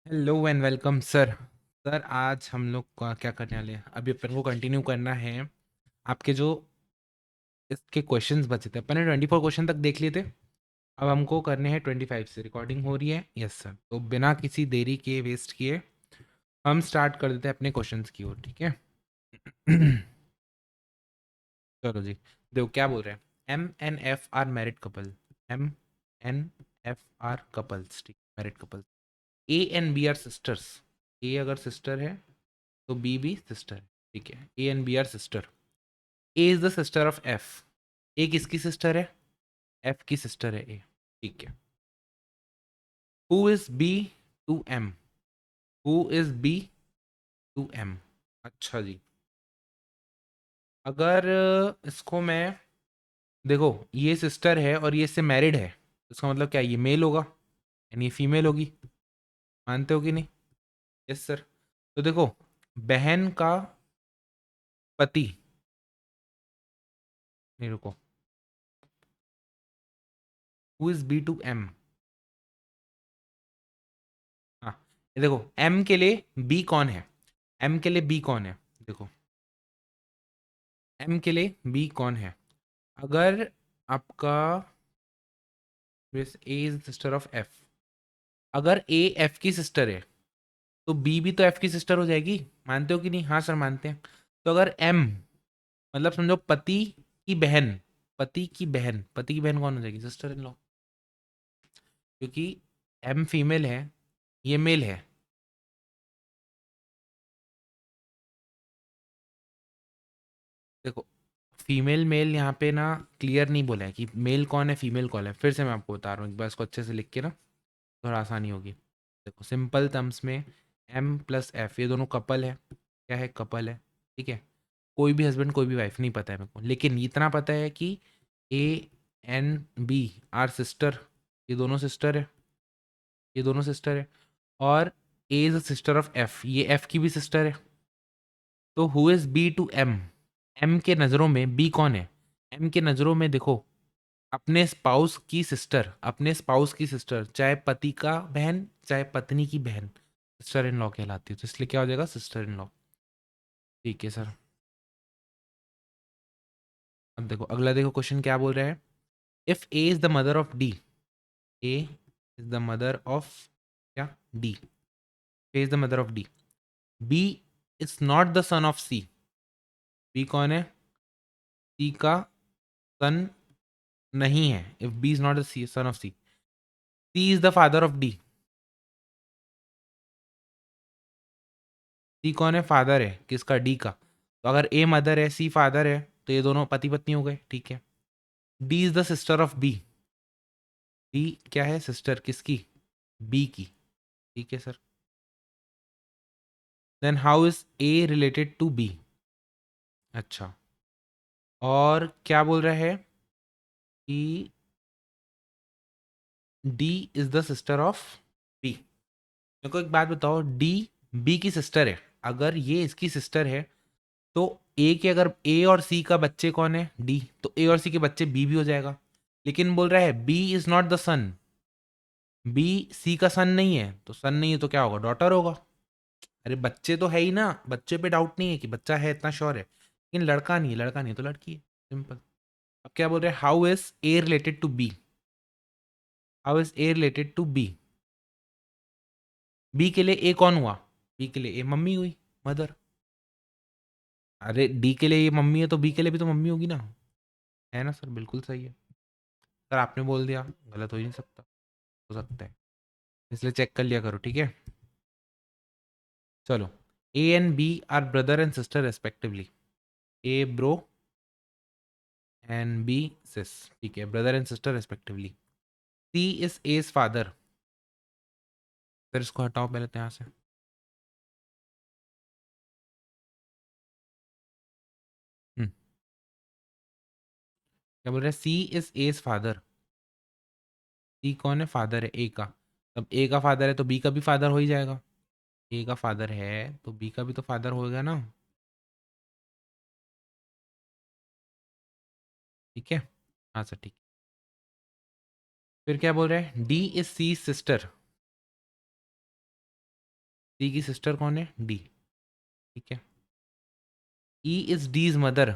Hello and welcome sir. Sir आज हम लोग क्या करने वाले हैं, अभी अपन को कंटिन्यू करना है। आपके जो इसके क्वेश्चंस बचे थे, अपन ने 24 क्वेश्चन तक देख लिए थे। अब हमको करने हैं 25 से। रिकॉर्डिंग हो रही है? Yes sir. तो बिना किसी देरी के, वेस्ट किए, हम स्टार्ट कर देते हैं अपने क्वेश्चंस की ओर, ठीक है? चलो जी। देखो क्या बोल रहे हैं। M N F R married couple. M N F R couples, ठीक, married couple. A and B are sisters. A अगर सिस्टर है तो बी भी सिस्टर है, ठीक है? A and B are sister. A is the sister of F. A किसकी sister है? एफ की सिस्टर है ए, ठीक है? Who is B to M? Who is B to M? अच्छा जी। अगर इसको मैं, देखो, ये सिस्टर है और ये इससे मैरिड है, तो इसका मतलब क्या, ये मेल होगा यानी ये फीमेल होगी। मानते हो कि नहीं? Yes sir. तो देखो, बहन का पति, नहीं रुको, who is B to M? हाँ, ये देखो, एम के लिए बी कौन है? एम के लिए बी कौन है? देखो, एम के लिए बी कौन है? अगर आपका ए इज सिस्टर ऑफ एफ, अगर ए एफ की सिस्टर है तो बी भी तो एफ की सिस्टर हो जाएगी। मानते हो कि नहीं? हाँ सर मानते हैं। तो अगर एम, मतलब समझो पति की बहन, पति की बहन, पति की बहन कौन हो जाएगी? Sister in law. क्योंकि एम फीमेल है, ये मेल है। देखो, फीमेल मेल यहाँ पे ना क्लियर नहीं बोला है कि मेल कौन है फीमेल कौन है। फिर से मैं आपको बता रहा हूँ, एक बार इसको अच्छे से लिख के ना, थोड़ा आसानी होगी। देखो, सिंपल टर्म्स में एम प्लस एफ, ये दोनों कपल है। क्या है? कपल है, ठीक है? कोई भी हस्बैंड कोई भी वाइफ नहीं पता है मेरे को, लेकिन इतना पता है कि A and B are sister. ये दोनों सिस्टर है, ये दोनों सिस्टर है। और A is a sister of F, ये एफ की भी सिस्टर है। तो who is B to M? M के नज़रों में बी कौन है? एम के नज़रों में देखो, अपने स्पाउस की सिस्टर, अपने स्पाउस की सिस्टर, चाहे पति का बहन चाहे पत्नी की बहन, सिस्टर इन लॉ कहलाती है। तो इसलिए क्या हो जाएगा? सिस्टर इन लॉ, ठीक है सर। अब देखो अगला, देखो क्वेश्चन क्या बोल रहा है। If A is the mother of D, A is the mother of क्या? D. A is the mother of D, B is not the son of C. B कौन है? सी का सन नहीं है। If B is not the son of C, C is the father of D. C कौन है? Father है किसका? D का। तो अगर ए मदर है, सी फादर है, तो ये दोनों पति पत्नी हो गए, ठीक है? D is the sister of B. D क्या है? सिस्टर किसकी? बी की, ठीक है sir. Then how is A related to B? अच्छा, और क्या बोल रहा है कि D is the sister of B. मेरे को एक बात बताओ, डी बी की सिस्टर है, अगर ये इसकी सिस्टर है, तो ए के, अगर ए और सी का बच्चे कौन है? डी, तो ए और सी के बच्चे बी भी हो जाएगा। लेकिन बोल रहा है B is not the son, B C का सन नहीं है, तो सन नहीं है तो क्या होगा? डॉटर होगा। अरे बच्चे तो है ही ना, बच्चे पे डाउट नहीं है कि बच्चा है, इतना श्योर है। लेकिन लड़का नहीं है, लड़का नहीं है तो लड़की है, सिंपल। अब क्या बोल रहे हैं, how is A related to B? How is A related to B? B के लिए ए कौन हुआ? बी के लिए ए मम्मी हुई, मदर। अरे डी के लिए ये मम्मी है तो बी के लिए भी तो मम्मी होगी ना, है ना सर? बिल्कुल सही है सर, आपने बोल दिया, गलत हो ही नहीं सकता। हो सकता है, इसलिए चेक कर लिया करो, ठीक है? चलो, A and B are brother and sister respectively. A bro and B sis, ठीक है? Brother and sister respectively. C is as father. फिर इसको हटाओ पहले तो यहाँ से। क्या बोल रहे हैं? सी इज एज फादर। सी कौन है? फादर है ए का। तब ए का फादर है तो बी का भी फादर हो ही जाएगा। ए का फादर है तो बी का भी तो फादर होगा ना, ठीक है? हाँ सर, ठीक। फिर क्या बोल रहे हैं? D is C sister. C की सिस्टर कौन है? डी। ठीक है। E is D's mother.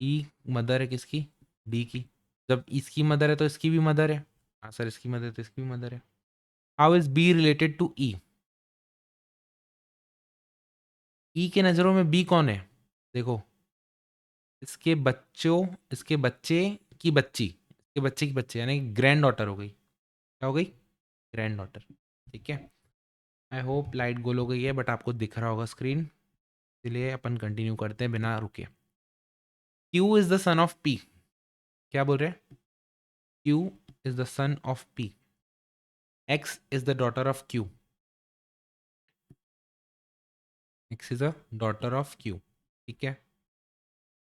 E mother है किसकी? डी की। जब इसकी मदर है तो इसकी भी मदर है। हाँ सर, इसकी मदर है तो इसकी भी मदर है। How is B related to E? E के नज़रों में बी कौन है? देखो, इसके बच्चों, इसके बच्चे की बच्ची, इसके बच्चे की बच्ची यानी ग्रैंड डॉटर हो गई। क्या हो गई? Grand daughter. ठीक है। आई होप लाइट गोल हो गई है, बट आपको दिख रहा होगा स्क्रीन, इसलिए अपन कंटिन्यू करते हैं बिना रुके। Q is the son of P. क्या बोल रहे हैं? Q is the son of P. X is the daughter of Q. X is a daughter of Q. ठीक है।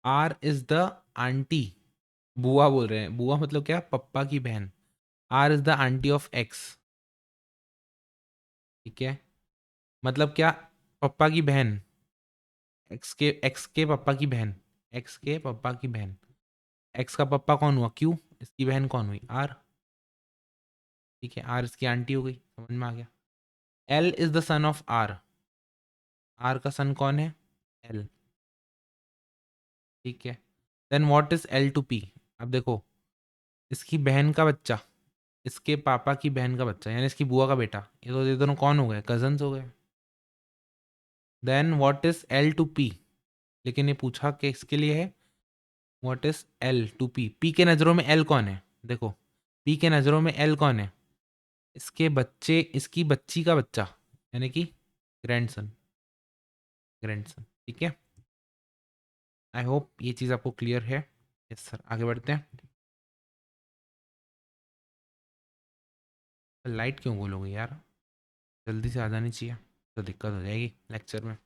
R is the aunty. बुआ बोल रहे हैं, बुआ मतलब क्या? पप्पा की बहन। R is the aunty of X. ठीक है। मतलब क्या? पप्पा की बहन। एक्स के पापा की बहन। एक्स के पापा की बहन। एक्स का पापा कौन हुआ? क्यू। इसकी बहन कौन हुई? आर। ठीक है। आर इसकी आंटी हो गई, समझ में आ गया। L is the son of R. R का सन कौन है? एल। ठीक है। Then what is L to P? अब देखो, इसकी बहन का बच्चा, इसके पापा की बहन का बच्चा, यानी इसकी बुआ का बेटा, ये दोनों कौन हो गए? कजन्स हो गए। Then what is L to P? लेकिन ये पूछा कि इसके लिए है। What is L to P? P के नज़रों में एल कौन है? देखो, पी के नज़रों में एल कौन है? इसके बच्चे, इसकी बच्ची का बच्चा, यानी कि ग्रैंडसन। ग्रैंडसन। ठीक है। आई होप ये चीज़ आपको क्लियर है। यस सर, आगे बढ़ते हैं। लाइट क्यों गोल हो गई यार? जल्दी से आ जानी चाहिए, तो दिक्कत हो जाएगी लेक्चर में।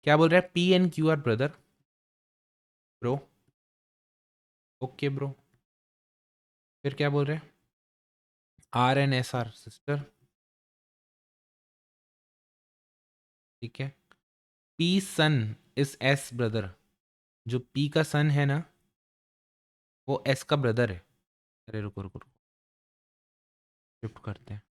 क्या बोल रहा है? P and Q are brother. Bro. Okay bro. फिर क्या बोल रहे हैं? R and S are sister. ठीक है। P son is S brother. जो पी का सन है ना, वो एस का ब्रदर है। अरे रुको रुको रुको, शिफ्ट करते हैं।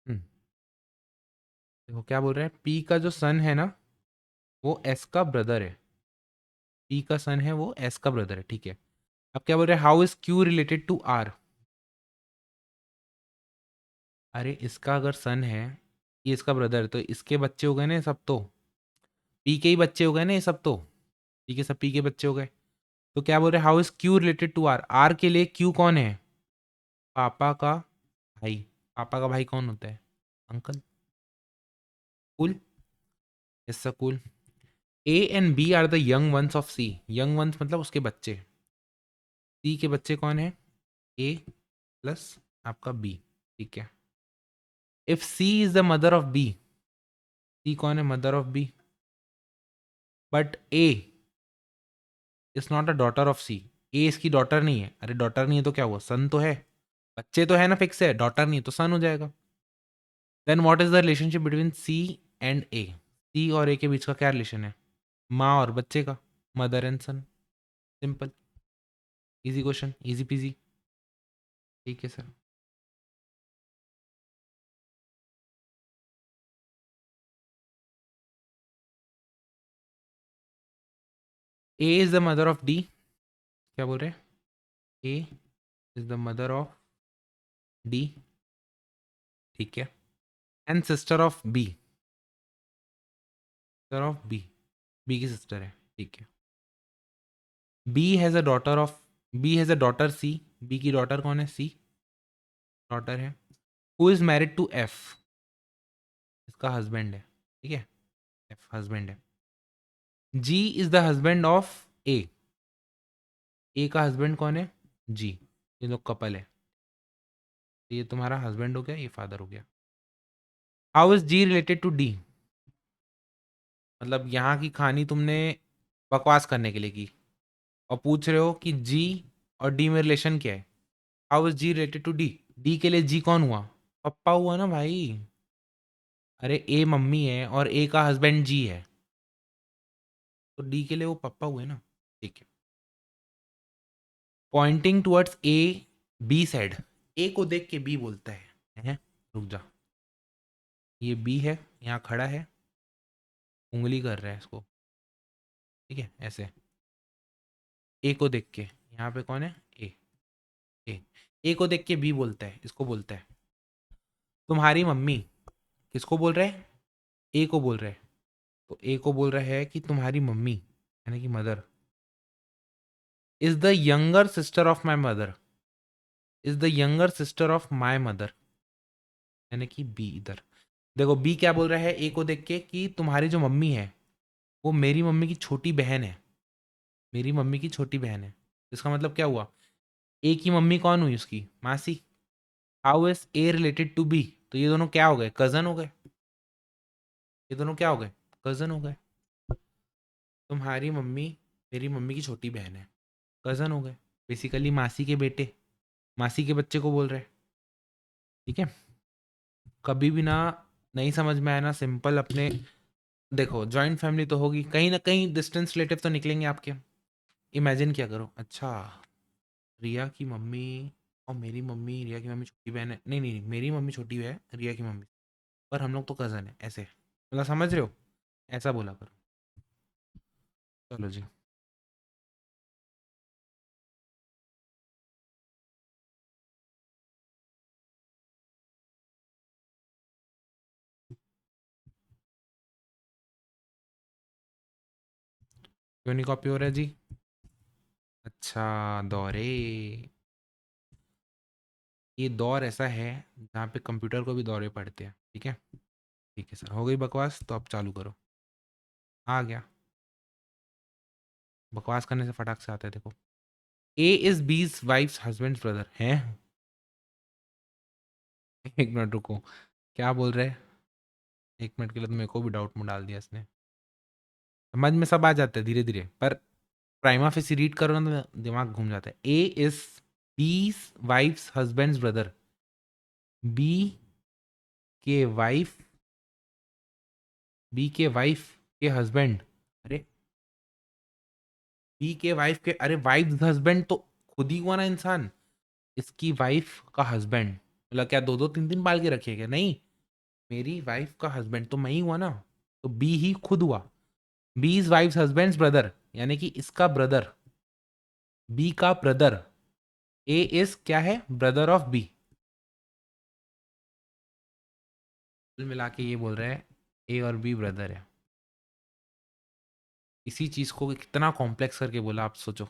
हम्म, देखो क्या बोल रहे हैं? पी का जो सन है ना, वो एस का ब्रदर है। पी का सन है वो एस का ब्रदर है। ठीक है। अब क्या बोल रहे हैं? How is Q related to R? अरे इसका अगर सन है, ये इसका ब्रदर है, तो इसके बच्चे हो गए ना ये सब, तो पी के ही बच्चे हो गए ना ये सब, तो ठीक है, सब पी के बच्चे हो गए। तो क्या बोल रहे हैं? How is Q related to R? R के लिए क्यू कौन है? पापा का भाई। पापा का भाई कौन होता है? Uncle. Cool. Yes sir, cool. A and B are the young ones of C. Young ones मतलब उसके बच्चे। सी के बच्चे कौन है? ए प्लस आपका बी। ठीक है। If C is the mother of B, C कौन है? Mother of B. But A is not a daughter of C. A इसकी डॉटर नहीं है। अरे डॉटर नहीं है तो क्या हुआ? सन तो है। बच्चे तो है ना, फिक्स है। डॉटर नहीं है तो सन हो जाएगा। Then what is the relationship between C and A? C और ए के बीच का क्या रिलेशन है? माँ और बच्चे का, mother and son. Simple, easy question, easy peasy. ठीक है sir. A is the mother of D. क्या बोल रहे हैं? A is the mother of D. ठीक है। And sister of B. Sister of B, B की सिस्टर है। ठीक है। B has a daughter of, B has a daughter C. B की डॉटर कौन है? सी डॉटर है। Who is married to F? इसका हस्बैंड है। ठीक है। एफ हस्बैंड है। जी इज द हस्बैंड ऑफ ए। ए का हस्बैंड कौन है? जी। ये लोग कपल है। ये तुम्हारा हस्बैंड हो गया, ये फादर हो गया। How is G related to D? मतलब यहाँ की कहानी तुमने बकवास करने के लिए की, और पूछ रहे हो कि जी और डी में रिलेशन क्या है। How is G related to D? D के लिए जी कौन हुआ? पप्पा हुआ ना भाई। अरे ए मम्मी है और ए का हस्बैंड जी है। तो डी के लिए वो पप्पा हुए ना। ठीक है। Pointing towards A, B side. A को देख के बी बोलता है, रुक जा, ये बी है, यहाँ खड़ा है, उंगली कर रहा है इसको, ठीक है ऐसे, ए को देख के, यहाँ पे कौन है, ए। ए ए को देख के बी बोलता है, इसको बोलता है तुम्हारी मम्मी। किसको बोल रहा है, ए को बोल रहा है। तो ए को बोल रहा है कि तुम्हारी मम्मी, यानी कि mother, is the younger sister of my mother, is the younger sister of my mother, यानी कि बी। इधर देखो बी क्या बोल रहा है ए को देख के कि तुम्हारी जो मम्मी है वो मेरी मम्मी की छोटी बहन है, मेरी मम्मी की छोटी बहन है। इसका मतलब क्या हुआ, ए की मम्मी कौन हुई, उसकी मासी। How is A related to B, तो ये दोनों क्या हो गए, कजन हो गए। ये दोनों क्या हो गए, कजन हो गए। तुम्हारी मम्मी मेरी मम्मी की छोटी बहन है, कजन हो गए, बेसिकली मासी के बेटे, मासी के बच्चे को बोल रहे हैं। ठीक है। कभी भी ना नहीं समझ में आया ना, सिंपल अपने, देखो जॉइंट फैमिली तो होगी, कहीं ना कहीं डिस्टेंस रिलेटिव तो निकलेंगे आपके। इमेजिन क्या करो, अच्छा रिया की मम्मी और मेरी मम्मी, रिया की मम्मी छोटी बहन है, नहीं नहीं नहीं, मेरी मम्मी छोटी है रिया की मम्मी, पर हम लोग तो कज़न है, ऐसे मतलब समझ रहे हो, ऐसा बोला करो। चलो जी। क्यों नहीं कॉपी हो रहा है जी। अच्छा, दौरे, ये दौर ऐसा है जहाँ पे कंप्यूटर को भी दौरे पड़ते हैं। ठीक है। ठीक है सर, हो गई बकवास, तो अब चालू करो। आ गया, बकवास करने से फटाक से आता है देखो। ए इज बीज वाइफ्स हस्बैंड ब्रदर है। एक मिनट रुको, क्या बोल रहे हैं, एक मिनट के लिए तो मेरे को भी डाउट में डाल दिया इसने। समझ में सब आ जाता है धीरे धीरे, पर प्राइमा फेसी रीड करो ना तो दिमाग घूम जाता है। ए इज बीज वाइफ्स हस्बैंड ब्रदर, बी के वाइफ, बी के वाइफ के हस्बैंड, अरे बी के वाइफ के, अरे वाइफ हस्बैंड तो खुद ही हुआ ना इंसान, इसकी वाइफ का हस्बैंड, मतलब क्या दो दो तीन तीन पाल के रखिएगा, नहीं, मेरी वाइफ का हस्बैंड तो मैं ही हुआ ना, तो बी ही खुद हुआ। B is wife husband brother, यानी कि इसका ब्रदर, बी का ब्रदर। ए इज क्या है, ब्रदर ऑफ बी। कुल मिला के ये बोल रहे हैं ए और बी ब्रदर है। इसी चीज को कितना कॉम्प्लेक्स करके बोला आप सोचो।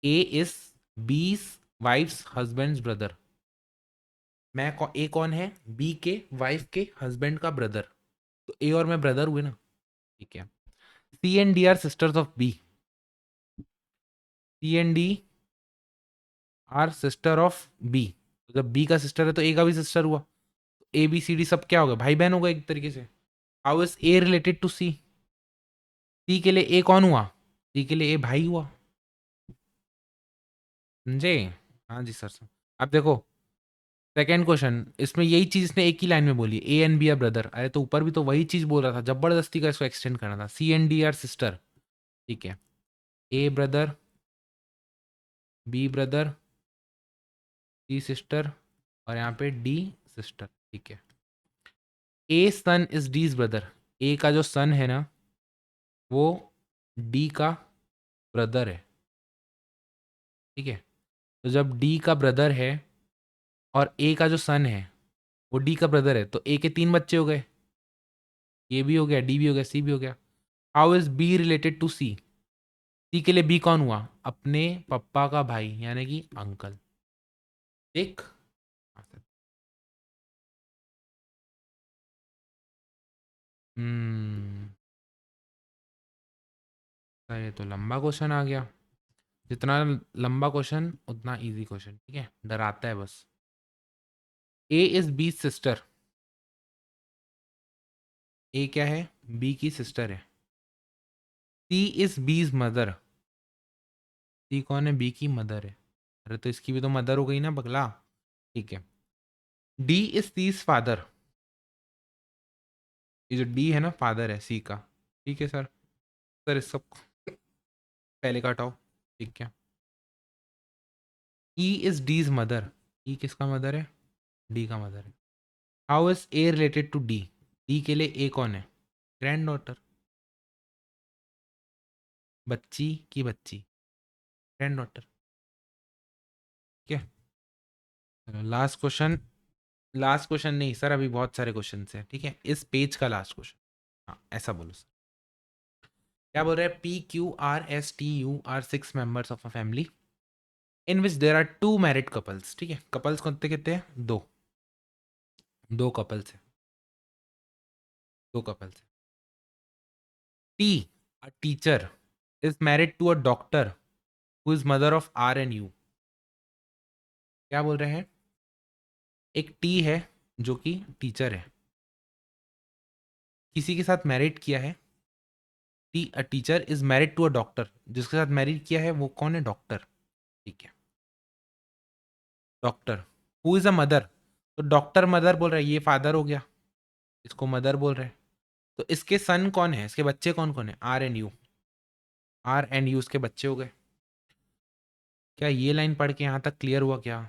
ए इज बीस वाइफ्स हस्बैंड ब्रदर, ए कौन है, बी के वाइफ के हस्बैंड का ब्रदर, तो ए और मैं ब्रदर हुए ना। ठीक है। C and D are sisters of B, C and D are sister of B, तो जब बी का सिस्टर है तो ए का भी सिस्टर हुआ, ए बी सी डी सब क्या हो गए, भाई बहन हो गए एक तरीके से। How is A related to C, C के लिए ए कौन हुआ, सी के लिए ए भाई हुआ, समझे। हाँ जी सर। अब देखो सेकेंड क्वेश्चन, इसमें यही चीज इसने एक ही लाइन में बोली, A and B are brother, अरे तो ऊपर भी तो वही चीज बोल रहा था, जबरदस्ती का इसको एक्सटेंड करना था, सी एंड डी आर सिस्टर। ठीक है। ए ब्रदर, बी ब्रदर, सी सिस्टर, और यहाँ पे डी सिस्टर। ठीक है। ए सन इज डीज ब्रदर, ए का जो सन है ना वो डी का ब्रदर है। ठीक है। तो जब डी का ब्रदर है और ए का जो सन है वो डी का ब्रदर है, तो ए के तीन बच्चे हो गए, ए भी हो गया, डी भी हो गया, सी भी हो गया। How is B related to C, C के लिए बी कौन हुआ, अपने पप्पा का भाई, यानी कि अंकल। एक, हम्म, ये तो लंबा क्वेश्चन आ गया, जितना लंबा क्वेश्चन उतना इजी क्वेश्चन। ठीक है, डराता है बस। ए इज बी सिस्टर, ए क्या है, बी की सिस्टर है। सी इज बीज मदर, सी कौन है, बी की मदर है, अरे तो इसकी भी तो मदर हो गई ना पगला। ठीक है। डी इज सीज फादर, ये जो डी है ना फादर है सी का। ठीक है सर। सर इस सब पहले का हटाओ। ठीक है। E is D's mother. ई किसका मदर है? डी का मदर है। How is A related to D? D के लिए ए कौन है? Granddaughter. बच्ची की बच्ची, ग्रैंड डॉटर। ठीक है। चलो लास्ट क्वेश्चन। लास्ट क्वेश्चन नहीं सर, अभी बहुत सारे क्वेश्चन हैं। ठीक है, इस पेज का लास्ट क्वेश्चन। हाँ ऐसा बोलो सर। क्या बोल रहे हैं? P Q R S T U are 6 members of a family in which there are 2 married couples. ठीक है, कपल्स कितने कितने हैं? दो। दो कपल्स है। दो कपल्स है। T, a teacher, is married to a doctor who is mother of R and U. क्या बोल रहे हैं? एक टी है जो कि टीचर है, किसी के साथ मैरिड किया है। T, a teacher is married to a doctor, जिसके साथ मैरिड किया है वो कौन है? डॉक्टर। ठीक है, doctor. Who is a mother, तो डॉक्टर मदर बोल रहा है, ये फादर हो गया, इसको मदर बोल रहे हैं। तो इसके सन कौन है? इसके बच्चे कौन कौन है? R and U. R and U उसके बच्चे हो गए। क्या ये लाइन पढ़ के यहाँ तक क्लियर हुआ क्या?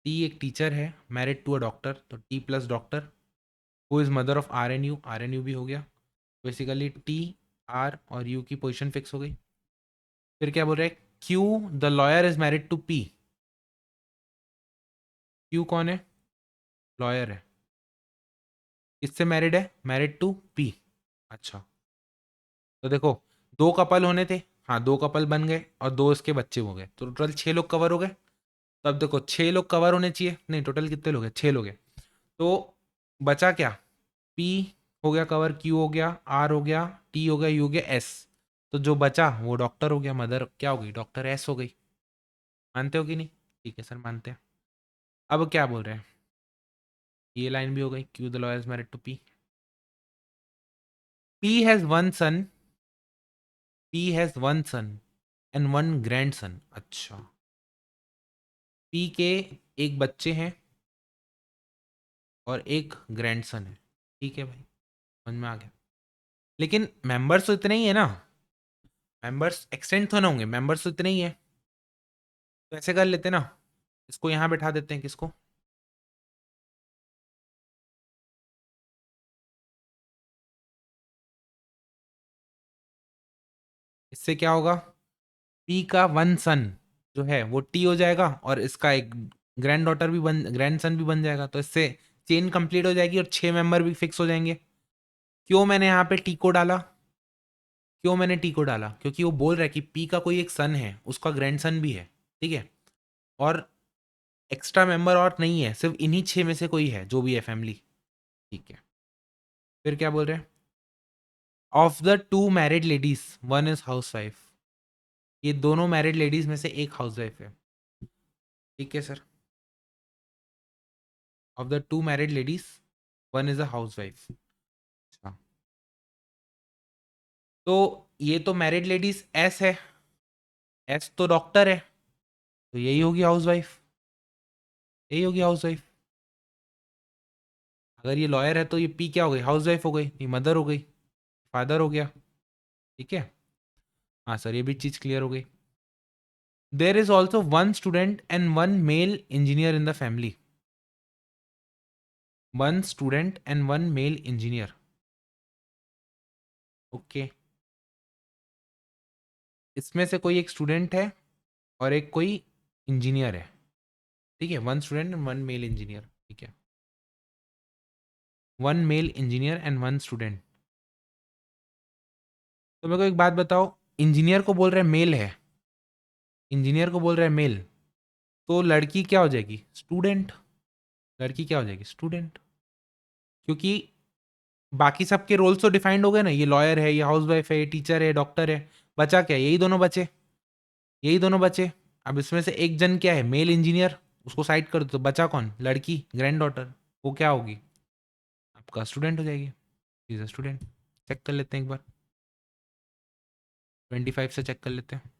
टी एक टीचर है, मैरिड टू अ डॉक्टर, तो T plus doctor, who is mother of R and U. R and U भी हो गया। बेसिकली टी, आर और यू की पोजीशन फिक्स हो गई। फिर क्या बोल रहे हैं? Q the lawyer is married to P. Q कौन है? लॉयर है। किससे मैरिड है? Married to P. अच्छा, तो देखो, दो कपल होने थे। हाँ, दो कपल बन गए और दो इसके बच्चे हो गए, तो टोटल 6 लोग कवर हो गए। तो अब देखो, 6 लोग कवर होने चाहिए। नहीं, टोटल कितने लोग हैं? 6 लोग हैं। तो बचा क्या? पी हो गया कवर, क्यू हो गया, आर हो गया, टी हो गया, यू हो गया, एस। तो जो बचा वो डॉक्टर हो गया। मदर क्या हो गई? डॉक्टर एस हो गई। मानते हो कि नहीं? ठीक है सर, मानते हैं। अब क्या बोल रहे हैं? ये लाइन भी हो गई, Q the lawyer is married to P. P has one son. P has one son and one grandson. अच्छा, पी के एक बच्चे हैं और एक ग्रैंडसन है। ठीक है भाई, समझ में आ गया। लेकिन मेंबर्स तो इतने ही है ना, मेंबर्स एक्सटेंड तो ना होंगे, मेंबर्स तो इतने ही है। तो ऐसे कर लेते ना, इसको यहाँ बैठा देते हैं। किसको? इससे क्या होगा? पी का वन सन जो है वो टी हो जाएगा, और इसका एक ग्रैंड डॉटर भी बन, ग्रैंड सन भी बन जाएगा। तो इससे चेन कंप्लीट हो जाएगी और 6 मेंबर भी फिक्स हो जाएंगे। क्यों मैंने यहाँ पे टी को डाला? क्यों मैंने टी को डाला? क्योंकि वो बोल रहा है कि पी का कोई एक सन है, उसका ग्रैंड सन भी है। ठीक है, और एक्स्ट्रा मेंबर और नहीं है, सिर्फ इन्हीं 6 में से कोई है जो भी है फैमिली। ठीक है। फिर क्या बोल रहे हैं? Of the 2 married ladies one is house wife. ये दोनों मैरिड लेडीज में से एक हाउस वाइफ है। ठीक है sir. Of the 2 married ladies one is a house wife. अच्छा, तो ये तो मैरिड लेडीज एस है। एस तो डॉक्टर है, तो यही होगी हाउस वाइफ। यही होगी हाउस वाइफ। अगर ये लॉयर है तो ये पी क्या हो गई? हाउस वाइफ हो गई। ये मदर हो गई, फादर हो गया। ठीक है। हाँ सर, ये भी चीज़ क्लियर हो गई। There is also one student and one male engineer in the family. One student and one male engineer. Okay, इसमें से कोई एक स्टूडेंट है और एक कोई इंजीनियर है। ठीक है, one student and one male engineer. ठीक है, one male engineer and one student. तो मेरे को एक बात बताओ, इंजीनियर को बोल रहे हैं मेल है, इंजीनियर को बोल रहे हैं मेल, तो लड़की क्या हो जाएगी? स्टूडेंट। लड़की क्या हो जाएगी? स्टूडेंट। क्योंकि बाकी सबके रोल्स तो डिफाइंड हो गए ना, ये लॉयर है, ये हाउस वाइफ है, ये टीचर है, डॉक्टर है। बचा क्या? यही दोनों बचे। यही दोनों बचे। अब इसमें से एक जन क्या है? Mail engineer. उसको साइड कर दो, तो बचा कौन? लड़की, ग्रैंड डॉटर। वो क्या होगी? आपका स्टूडेंट हो जाएगी। Is a student. चेक कर लेते हैं एक बार, 25 से चेक कर लेते हैं।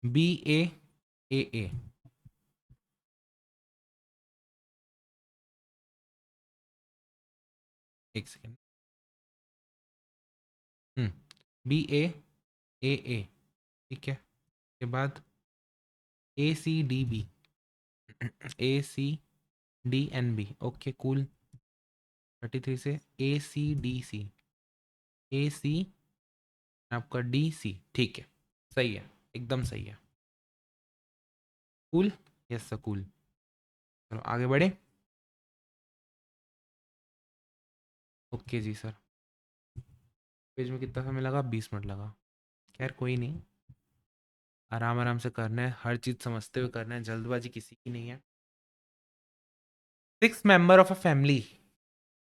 बी ए एक सेकेंड। BA AA, ठीक है, के बाद ACDB, ACDNB, ओके कूल। 33 से ACDC, AC आपका DC, ठीक है, सही है, एकदम सही है, कूल। Yes sir, cool. चलो आगे बढ़े। ओके जी सर। पेज में कितना समय लगा? 20 मिनट लगा। खैर कोई नहीं, आराम आराम से करना है, हर चीज़ समझते हुए करना है, जल्दबाजी किसी की नहीं है। 6 member of a family,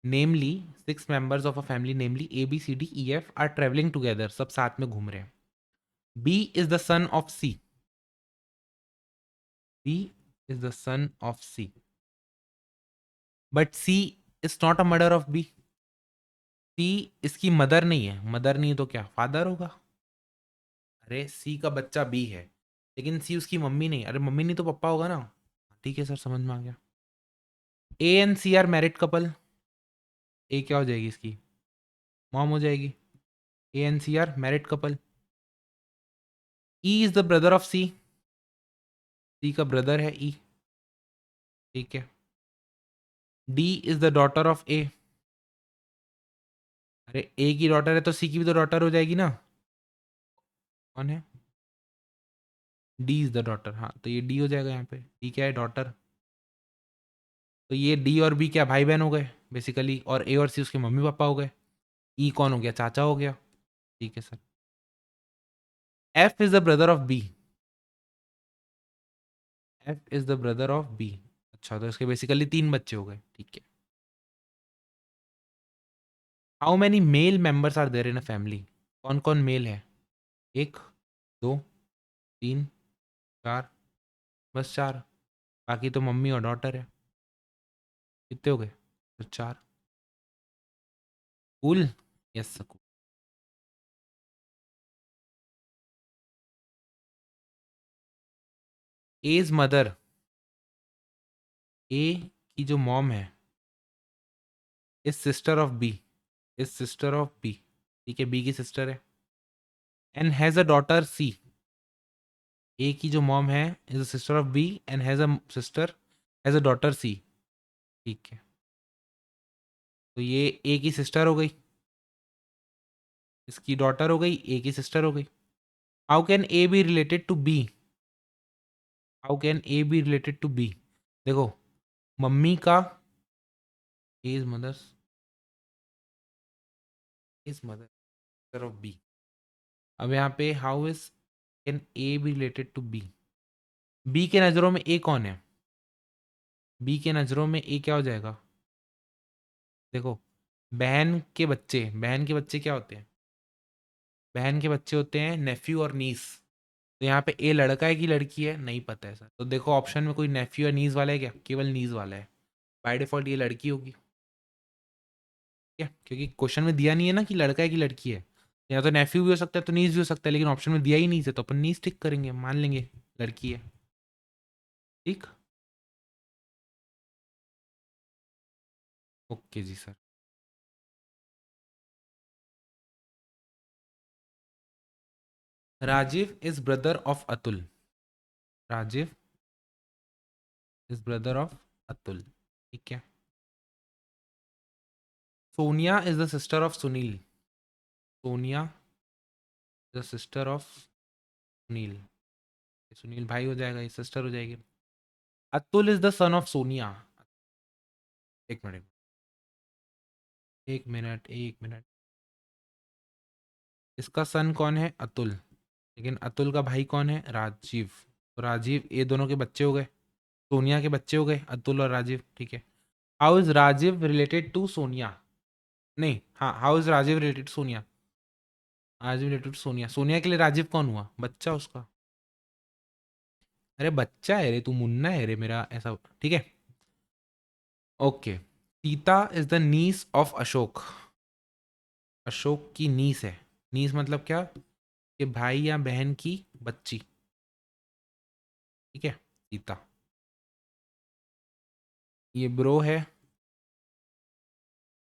namely 6 members of a family namely ABCDEF are travelling together, सब साथ में घूम रहे हैं। B is the son of C, B is the son of C, but C is not a mother of B। C इसकी mother नहीं है, mother नहीं है तो क्या फादर होगा? अरे C का बच्चा B है, लेकिन C उसकी मम्मी नहीं, अरे मम्मी नहीं तो पापा होगा ना। ठीक है सर, समझ में आ गया। A and C are married couple, A क्या हो जाएगी इसकी? मॉम हो जाएगी। A and C are married couple. E is the brother of C, C का ब्रदर है ई, ठीक है। D is the daughter of A, अरे ए की डॉटर है तो सी की भी तो डॉटर हो जाएगी ना। कौन है? डी इज द डॉटर, हाँ तो ये डी हो जाएगा यहाँ पे। डी क्या है? डॉटर। तो ये डी और बी क्या भाई बहन हो गए बेसिकली, और ए और सी उसके मम्मी पापा हो गए। ई कौन हो गया? चाचा हो गया। ठीक है sir. F is the brother of B, F is the brother of B. अच्छा, तो इसके बेसिकली 3 बच्चे हो गए, ठीक है। How many male members are there in a family, कौन कौन मेल है? एक, दो, तीन, चार, बस चार। बाकी तो मम्मी और डॉटर है। कितने हो गए? तो चार। Cool. Yes cool. As mother, A की जो मॉम है is sister of B, is sister of B, ठीक है, बी की सिस्टर है। And has a daughter C, A की जो मॉम है is a sister of B and has a sister, has a daughter C, ठीक है। तो ये ए की सिस्टर हो गई, इसकी डॉटर हो गई, ए की सिस्टर हो गई। How can A B related to B, how can A B related to B? देखो, मम्मी का is mothers, is mother of B. अब यहाँ पे how is can A B related to B? B के नज़रों में ए कौन है? बी के नज़रों में ए क्या हो जाएगा? देखो, बहन के बच्चे, बहन के बच्चे क्या होते हैं? बहन के बच्चे होते हैं नेफ्यू और नीस। तो यहाँ पे ए लड़का है कि लड़की है नहीं पता है सर, तो देखो ऑप्शन में कोई नेफ्यू या नीस वाला है क्या? केवल नीस वाला है। बाय डिफॉल्ट ये लड़की होगी, क्या? क्योंकि क्वेश्चन में दिया नहीं है ना कि लड़का है कि लड़की है। या तो नेफ्यू भी हो सकता है तो नीस भी हो सकता है, लेकिन ऑप्शन में दिया ही नीस है तो अपन नीस टिक करेंगे, मान लेंगे लड़की है। ठीक। ओके जी sir. Rajiv is brother of Atul, Rajiv is brother of Atul, ठीक है। Sonia is the sister of Sunil, Sonia the sister of Sunil, Sunil भाई हो जाएगा, ये सिस्टर हो जाएगी। Atul is the son of Sonia. एक मिनट, एक मिनट, एक मिनट। इसका सन कौन है? अतुल। लेकिन अतुल का भाई कौन है? राजीव। तो राजीव, ये दोनों के बच्चे हो गए, सोनिया के बच्चे हो गए अतुल और राजीव, ठीक है। How is Rajiv related to Sonia? नहीं, हाँ, how is Rajiv related to Sonia? Rajiv related to Sonia, Sonia के लिए राजीव कौन हुआ? बच्चा उसका। अरे बच्चा है रे, तू मुन्ना है रे मेरा, ऐसा, ठीक है। Okay. Sita is the niece of Ashok, Ashok की नीस है। नीस मतलब क्या? कि भाई या बहन की बच्ची, ठीक है, सीता। ये ब्रो है,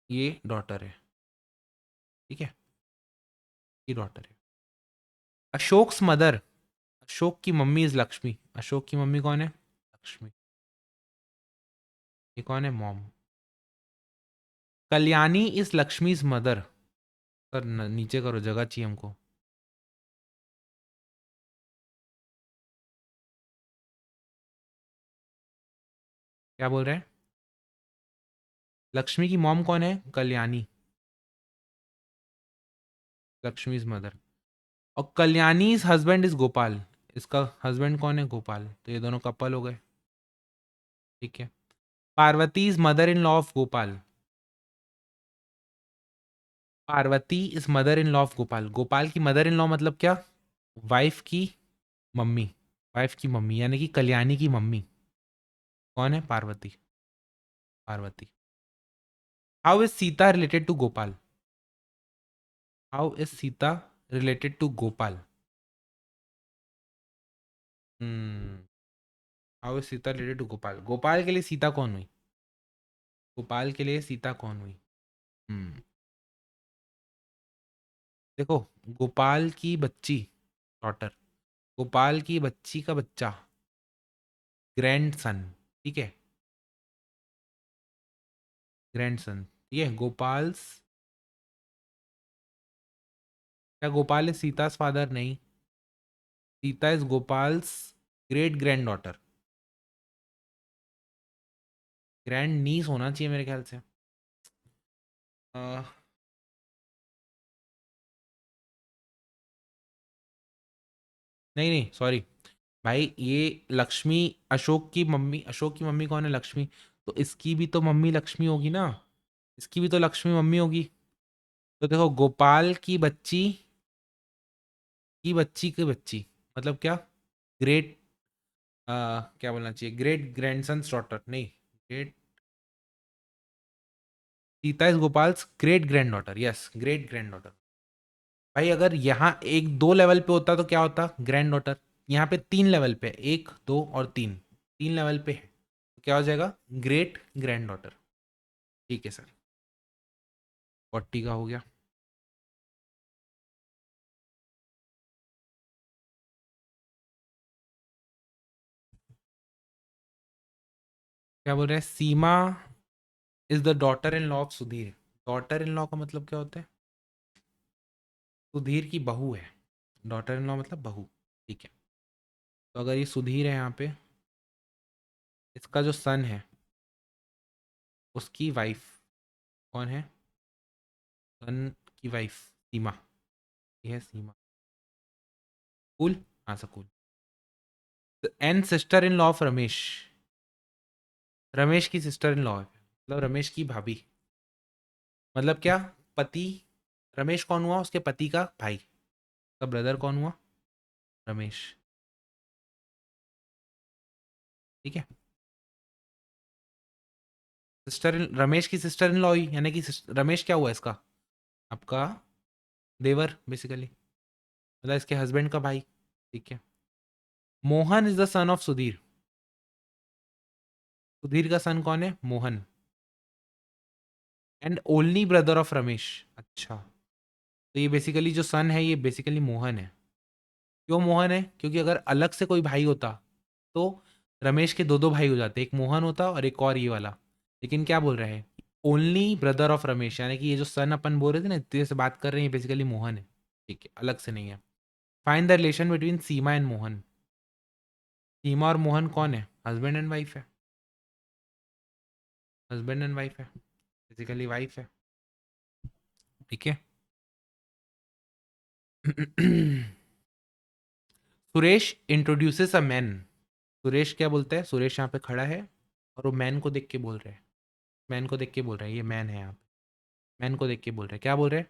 ये डॉटर है, ठीक है, ये डॉटर है। अशोक्स मदर, अशोक की मम्मी इज लक्ष्मी। अशोक की मम्मी कौन है? लक्ष्मी। ये कौन है? Mom. Kalyani is Lakshmi's mother. Sir नीचे करो, जगह चाहिए हमको। क्या बोल रहे हैं? लक्ष्मी की मॉम कौन है? कल्याणी, लक्ष्मीज मदर। और कल्याणी हस्बैंड इज गोपाल। इसका हस्बैंड कौन है? गोपाल। तो ये दोनों कपल हो गए, ठीक है। Parvati is mother in law of Gopal. Parvati is mother in law of Gopal. Gopal की मदर इन लॉ मतलब क्या? वाइफ की मम्मी। वाइफ की मम्मी यानी कि कल्याणी की मम्मी कौन है? Parvati. Parvati. How is Sita related to Gopal? How is Sita related to Gopal? Hmm. How is Sita related to Gopal? Gopal के लिए सीता कौन हुई? गोपाल के लिए सीता कौन हुई? हम्म। देखो, गोपाल की बच्ची, डॉटर, गोपाल की बच्ची का बच्चा, ग्रैंड सन, ठीक है, ग्रैंड सन। ये गोपाल, क्या गोपाल इज सीता's फादर? नहीं, Sita is Gopal's great grand daughter. Grand niece होना चाहिए मेरे ख्याल से। अह, नहीं नहीं, सॉरी भाई, ये लक्ष्मी, अशोक की मम्मी कौन है? लक्ष्मी। तो इसकी भी तो मम्मी लक्ष्मी होगी ना, इसकी भी तो लक्ष्मी मम्मी होगी। तो देखो, गोपाल की बच्ची मतलब क्या? ग्रेट, क्या बोलना चाहिए, ग्रेट ग्रैंडसन डॉटर नहीं, great, Sita is Gopal's great grand daughter, yes, great grand daughter. भाई अगर यहाँ एक दो लेवल पे होता तो क्या होता? Grand daughter. यहाँ पे तीन लेवल पे, एक दो और तीन, तीन लेवल पे है, तो क्या हो जाएगा? Great grand daughter. ठीक है सर, 40 का हो गया। क्या बोल रहे हैं? Seema is the daughter in law of Sudhir. Daughter in law का मतलब क्या होता है? सुधीर की बहू है। डॉटर इन लॉ मतलब बहू, ठीक है। तो अगर ये सुधीर है यहाँ पे, इसका जो सन है, उसकी वाइफ कौन है? सन की वाइफ सीमा, ये है सीमा। कूल, हाँ sir cool. And sister in law of Ramesh, Ramesh की सिस्टर इन लॉ है, मतलब रमेश की भाभी। मतलब क्या? पति, रमेश कौन हुआ? उसके पति का भाई, का ब्रदर कौन हुआ? रमेश, ठीक है। सिस्टर इन, रमेश की सिस्टर इन लॉ हुई, यानी कि रमेश क्या हुआ इसका? आपका देवर बेसिकली, मतलब इसके हस्बैंड का भाई, ठीक है। Mohan is the son of Sudhir. Sudhir का सन कौन है? Mohan. And only brother of Ramesh. अच्छा, तो ये बेसिकली जो सन है, ये बेसिकली मोहन है। क्यों मोहन है? क्योंकि अगर अलग से कोई भाई होता तो रमेश के दो दो भाई हो जाते, एक मोहन होता और एक और ये वाला। लेकिन क्या बोल रहे हैं? ओनली ब्रदर ऑफ रमेश, यानी कि ये जो सन अपन बोल रहे थे ना, इतने से बात कर रहे हैं, बेसिकली मोहन है, ठीक है, अलग से नहीं है। Find the relation between Seema and Mohan. Seema और मोहन कौन है? हस्बैंड एंड वाइफ है, हस्बैंड एंड वाइफ है, बेसिकली वाइफ है, ठीक है। Suresh introduces a man. Suresh क्या बोलता है? सुरेश यहाँ पे खड़ा है और वो मैन को देख के बोल रहे हैं, मैन को देख के बोल रहे हैं, ये मैन है यहाँ पे, मैन को देख के बोल रहे हैं, क्या बोल रहे हैं?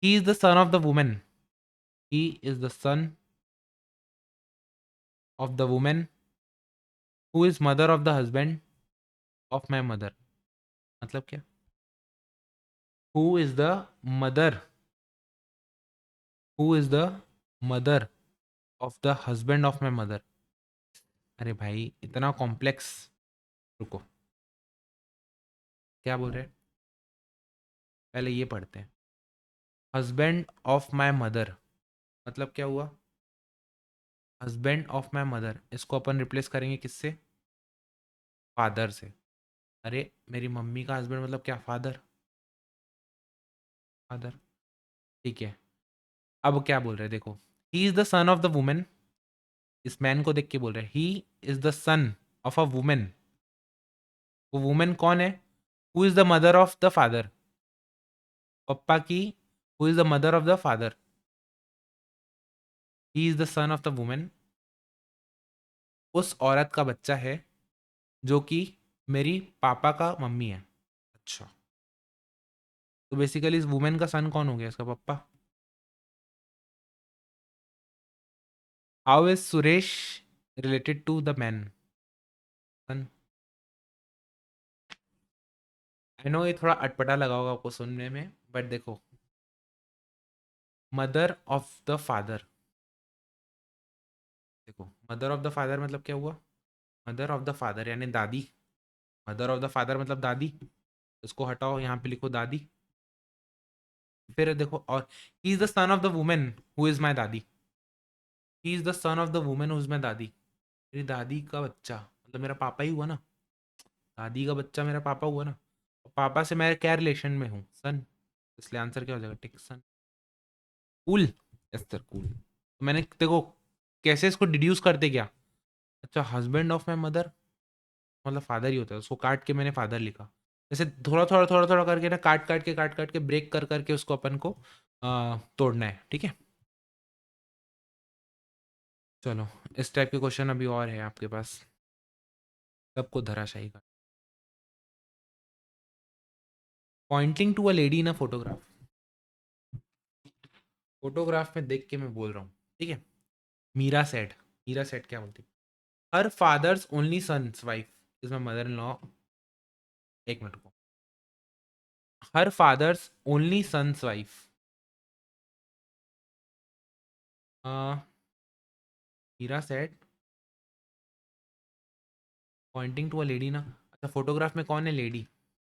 He is the son of the women, he is the son of the women who is mother of the husband of my mother. मतलब क्या? Who is the mother, who is the mother of the husband of my mother. अरे भाई इतना complex, रुको, क्या बोल रहे हैं? पहले ये पढ़ते हैं। हस्बैंड ऑफ माई मदर मतलब क्या हुआ? हस्बैंड ऑफ माई मदर, इसको अपन रिप्लेस करेंगे किससे? फादर से। अरे मेरी मम्मी का हस्बैंड मतलब क्या? फादर। फादर, ठीक है। अब क्या बोल रहे हैं देखो, he is the son of the women. इस मैन को देख के बोल रहे हैं he is the son of a women. वो वुमेन कौन है? Who is the mother of the father? पप्पा की who is the mother of the father? He is the son of the women. उस औरत का बच्चा है जो कि मेरी पापा का मम्मी है। अच्छा, तो बेसिकली इस वुमेन का सन कौन हो गया? इसका पप्पा। How is Suresh related to the man? Son. I know ये थोड़ा अटपटा लगा होगा आपको सुनने में, बट देखो, मदर ऑफ द फादर। देखो मदर ऑफ द फादर मतलब क्या हुआ? मदर ऑफ द फादर यानी दादी। मदर ऑफ द फादर मतलब दादी। इसको हटाओ, यहाँ पे लिखो दादी। फिर देखो, और he is the son of the women who is my dadi. He is the son of the women who is my dadi. मेरी दादी का बच्चा मतलब मेरा पापा ही हुआ ना। दादी का बच्चा मेरा पापा हुआ ना। और पापा से मैं क्या रिलेशन में हूँ? सन। इसलिए आंसर क्या हो जाएगा? टिक सन। कूल। Yes sir, cool. तो मैंने देखो कैसे इसको डिड्यूस करते क्या। अच्छा, हस्बैंड ऑफ माई मदर मतलब फादर ही होता है, उसको काट के मैंने फादर लिखा। जैसे थोड़ा थोड़ा थोड़ा थोड़ा करके ना, काट काट के ब्रेक कर करके उसको अपन को तोड़ना है, ठीक है। चलो, इस टाइप के क्वेश्चन अभी और है आपके पास, सबको धराशायी का। Pointing to a lady in a photograph. Photograph में देख के मैं बोल रहा हूँ, ठीक है। मीरा सेड। मीरा सेड क्या बोलती? Her father's only son's wife is my mother in law. एक मिनट को, her father's only son's wife. Meera said pointing to a lady ना। अच्छा, फोटोग्राफ में कौन है? लेडी।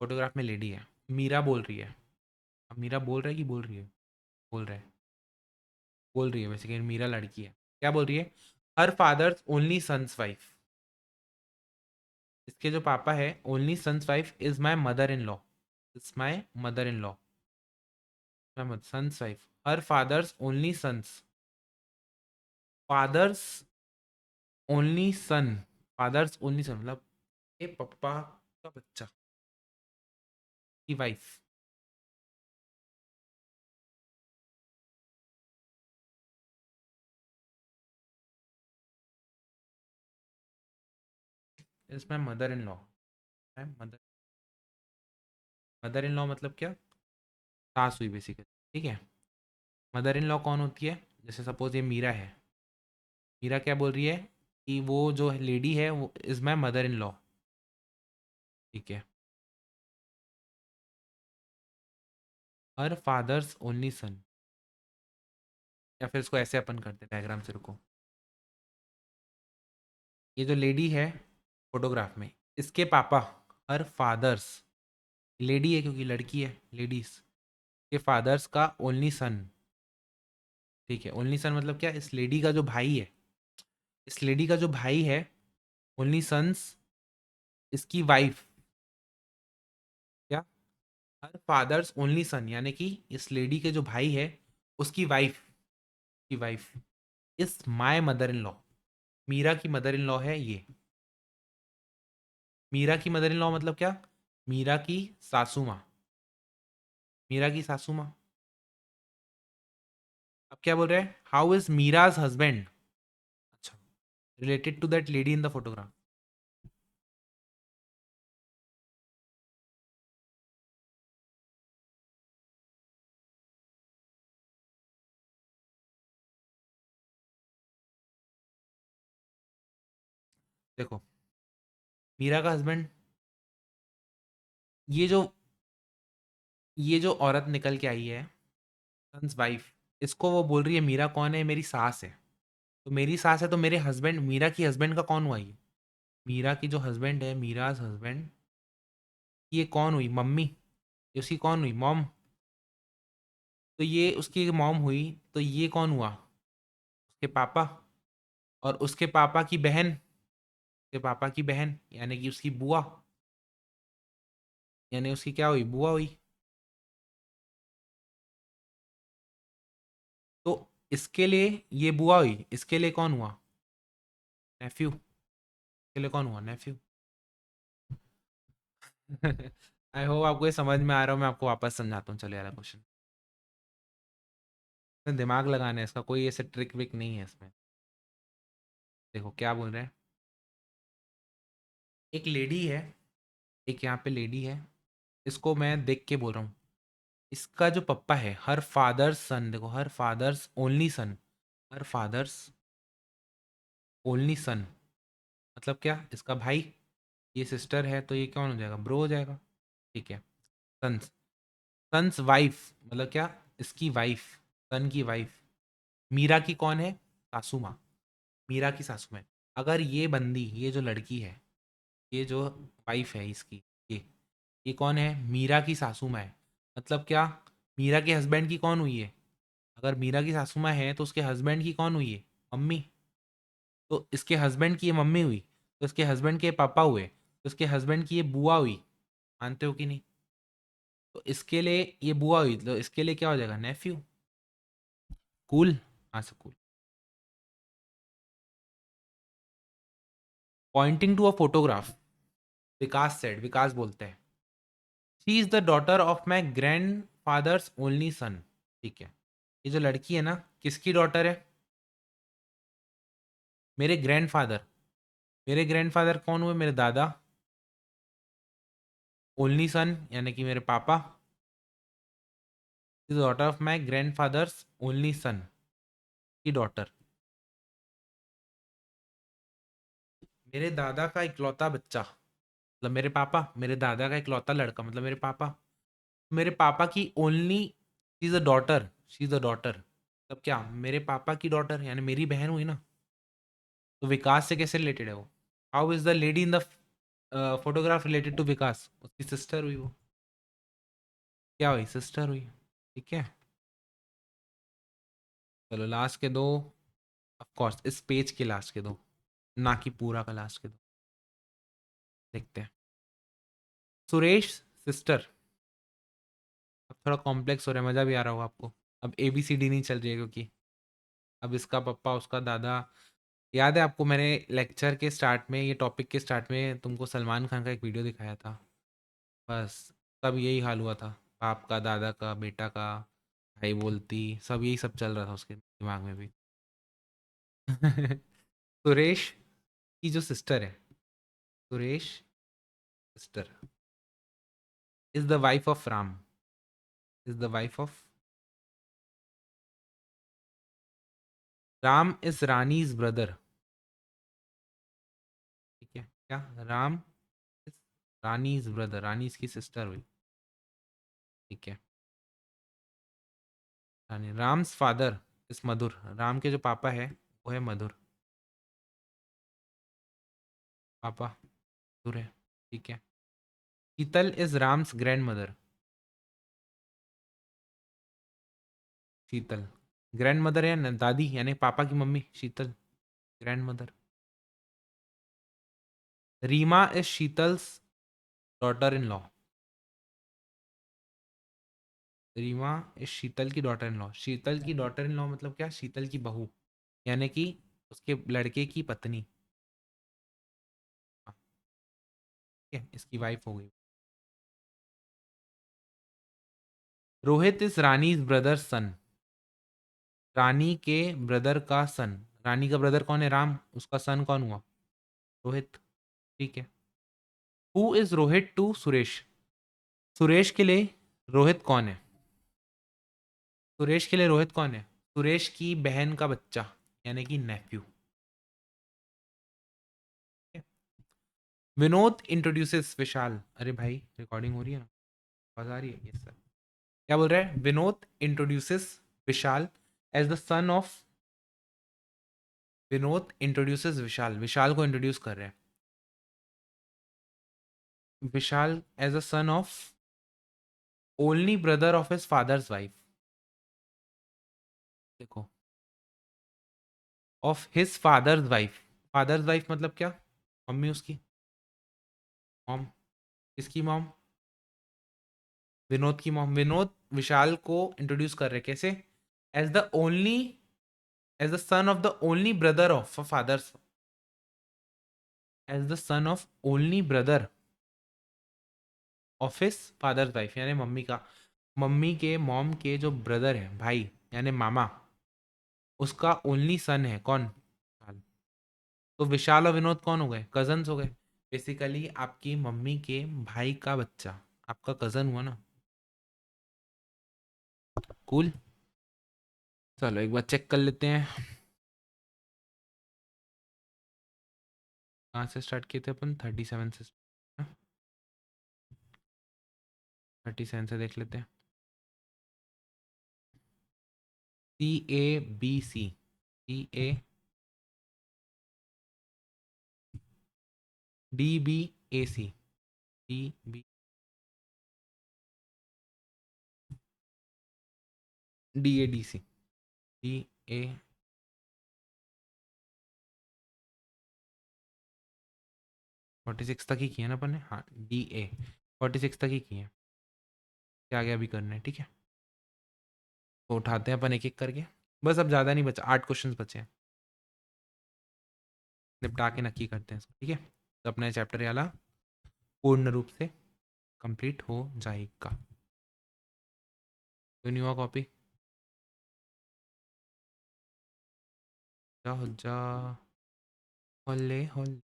फोटोग्राफ में लेडी है, मीरा बोल रही है। अब मीरा बोल रहा है कि बोल रही है? बोल रहा है। बोल रही है बेसिकली, मीरा लड़की है। क्या बोल रही है? Her father's only son's wife. इसके जो पापा है only son's wife is my mother in law. Is my mother in law. Son's wife. Her father's only sons. Father's only son. Father's only son मतलब ये पप्पा का बच्चा की wife. Is my mother in law. Mother. Mother in law मतलब क्या? सास हुई बेसिकली, ठीक है। मदर इन लॉ कौन होती है? जैसे सपोज ये मीरा है। मीरा क्या बोल रही है कि वो जो लेडी है वो is my mother in law, ठीक है। हर फादर्स ओनली सन, या फिर इसको ऐसे अपन करते डायग्राम से, रुको। ये जो लेडी है फोटोग्राफ में, इसके पापा हर फादर्स, लेडी है क्योंकि लड़की है, लेडीज के फादर्स का ओनली सन, ठीक है। ओनली सन मतलब क्या? इस लेडी का जो भाई है, इस लेडी का जो भाई है, ओनली सन्स इसकी वाइफ। क्या? हर फादर्स ओनली सन यानी कि इस लेडी के जो भाई है उसकी वाइफ, की wife is my mother in law. Meera की मदर इन लॉ है ये। मीरा की मदर इन लॉ मतलब क्या? मीरा की सासू माँ। मीरा की सासू माँ। अब क्या बोल रहे हैं? हाउ इज मीराज हस्बैंड, अच्छा, related to that lady in the photograph. देखो, मीरा का हस्बैंड, ये जो ये जो औरत निकल के आई है, सन्स वाइफ, इसको वो बोल रही है मीरा कौन है? मेरी सास है। तो मेरी सास है तो मेरे हस्बैंड, मीरा की हस्बैंड का कौन हुआ ये? मीरा की जो हस्बैंड है, मीराज हस्बैंड, ये कौन हुई? मम्मी। ये उसकी कौन हुई? मॉम। तो ये उसकी मॉम हुई, तो ये कौन हुआ? उसके पापा। और उसके पापा की बहन, उसके पापा की बहन यानी कि उसकी बुआ, यानी उसकी क्या हुई? बुआ हुई। तो इसके लिए ये बुआ हुई, इसके लिए कौन हुआ? नेफ्यू। इसके लिए कौन हुआ? नेफ्यू। आई होप आपको ये समझ में आ रहा हो, मैं आपको वापस समझाता हूँ। चलिए, वाला क्वेश्चन दिमाग लगाना है, इसका कोई ऐसे ट्रिक विक नहीं है इसमें। देखो क्या बोल रहे हैं। एक लेडी है, एक यहाँ पे लेडी है, इसको मैं देख के बोल रहा हूँ। इसका जो पप्पा है, हर फादर्स सन, देखो हर फादर्स ओनली सन, हर फादर्स ओनली सन मतलब क्या? इसका भाई। ये सिस्टर है तो ये कौन हो जाएगा? ब्रो हो जाएगा। ठीक है। सन्स, सन्स वाइफ मतलब क्या? इसकी वाइफ, सन की वाइफ। मीरा की कौन है? सासू माँ। मीरा की सासू माँ। अगर ये बंदी, ये जो लड़की है, ये जो वाइफ है इसकी, ये कौन है? मीरा की सासू माँ है। मतलब क्या? मीरा के हस्बैंड की कौन हुई है? अगर मीरा की सासू माँ है तो उसके हस्बैंड की कौन हुई है? मम्मी। तो इसके हस्बैंड की ये मम्मी हुई, तो इसके हस्बैंड के पापा हुए, तो इसके हस्बैंड की ये बुआ हुई। मानते हो कि नहीं? तो इसके लिए ये बुआ हुई, तो इसके लिए क्या हो जाएगा? नेफ्यू। कूल। हाँ sir, cool. Pointing to a photograph, Vikas said, Vikas बोलते हैं, she is the daughter of my grand father's only son. ठीक है। ये जो लड़की है ना, किसकी डॉटर है? मेरे ग्रैंडफादर। मेरे ग्रैंडफादर कौन हुए? मेरे दादा। ओनली सन यानी कि मेरे पापा, is daughter of my grandfathers only son की डॉटर। मेरे दादा का इकलौता बच्चा मतलब मेरे पापा, मेरे दादा का इकलौता लड़का मतलब मेरे पापा, मेरे पापा की only, she is a daughter, she is a daughter. तब क्या? मेरे पापा की डॉटर यानी मेरी बहन हुई ना। तो विकास से कैसे रिलेटेड है वो? How is the lady in the photograph related to Vikas? उसकी सिस्टर हुई वो। क्या हुई? सिस्टर हुई। ठीक है। चलो लास्ट के दो, ऑफ कोर्स इस पेज के लास्ट के दो, ना कि पूरा का लास्ट के दो। देखते हैं। सुरेश सिस्टर। अब थोड़ा कॉम्प्लेक्स हो रहा है, मज़ा भी आ रहा होगा आपको। अब ए बी सी डी नहीं चल रही है, क्योंकि अब इसका पप्पा, उसका दादा। याद है आपको, मैंने लेक्चर के स्टार्ट में, ये टॉपिक के स्टार्ट में तुमको सलमान खान का एक वीडियो दिखाया था। बस तब यही हाल हुआ था। बाप का, दादा का, बेटा का, भाई बोलती, सब यही सब चल रहा था उसके दिमाग में भी। सुरेश की जो सिस्टर है, Suresh sister is the wife of Ram, is the wife of Ram, is Rani's brother. ठीक है। क्या? राम इज रानीज ब्रदर, रानी इसकी सिस्टर हुई। ठीक है। रानी, राम्स फादर इज मधुर, राम के जो पापा है वो है मधुर। पापा मधुर है। ठीक है। Sheetal is Ram's grand mother. Sheetal grand mother है ना, दादी यानी पापा की मम्मी, Sheetal grand mother. Reema is Sheetal's daughter in law. Reema is Sheetal की डॉटर इन लॉ। शीतल की डॉटर इन लॉ मतलब क्या? शीतल की बहू, यानी कि उसके लड़के की पत्नी। हाँ, ठीक है, इसकी वाइफ हो गई। रोहित इज रानीज ब्रदर सन, रानी के ब्रदर का सन। रानी का ब्रदर कौन है? राम। उसका सन कौन हुआ? रोहित। ठीक है। Who is Rohit to Suresh? Suresh के लिए रोहित कौन है? सुरेश के लिए रोहित कौन है? सुरेश की बहन का बच्चा, यानी कि नेफ्यू। विनोद इंट्रोड्यूसेस विशाल। अरे भाई, रिकॉर्डिंग हो रही है ना? आवाज आ रही है? Yes sir. क्या बोल रहा है? Vinod introduces Vishal as the son of, Vinod introduces Vishal, Vishal को इंट्रोड्यूस कर रहे हैं, Vishal as a son of only brother of his father's wife. देखो, of his father's wife. Father's wife मतलब क्या? मम्मी उसकी, मॉम। किसकी मॉम? विनोद की मॉम। विनोद विशाल को इंट्रोड्यूस कर रहे कैसे? As the only, as the son of the only brother of fathers, as the son of only brother of his father's wife, यानी मम्मी का, मम्मी के मॉम के जो ब्रदर है, भाई यानी मामा, उसका ओनली सन है कौन? विशाल। तो विशाल और विनोद कौन हो गए? कजन्स हो गए। बेसिकली आपकी मम्मी के भाई का बच्चा आपका कजन हुआ ना। कूल। चलो एक बार चेक कर लेते हैं, कहाँ से स्टार्ट किए थे अपन? 37 से। 37 से देख लेते हैं। CABC, CADBAC, DADC, DA। 46 तक ही किया ना अपन ने, हाँ। DA 46 तक ही किए। क्या आगे अभी करना है, ठीक है। तो उठाते हैं अपन एक एक करके। बस अब ज़्यादा नहीं बचा, 8 क्वेश्चंस बचे हैं, निपटा के नक्की करते हैं इसको, ठीक है। तो अपना चैप्टर ये वाला पूर्ण रूप से कंप्लीट हो जाएगा। तो नहीं हुआ कॉपी? जा हो जा, होले होले।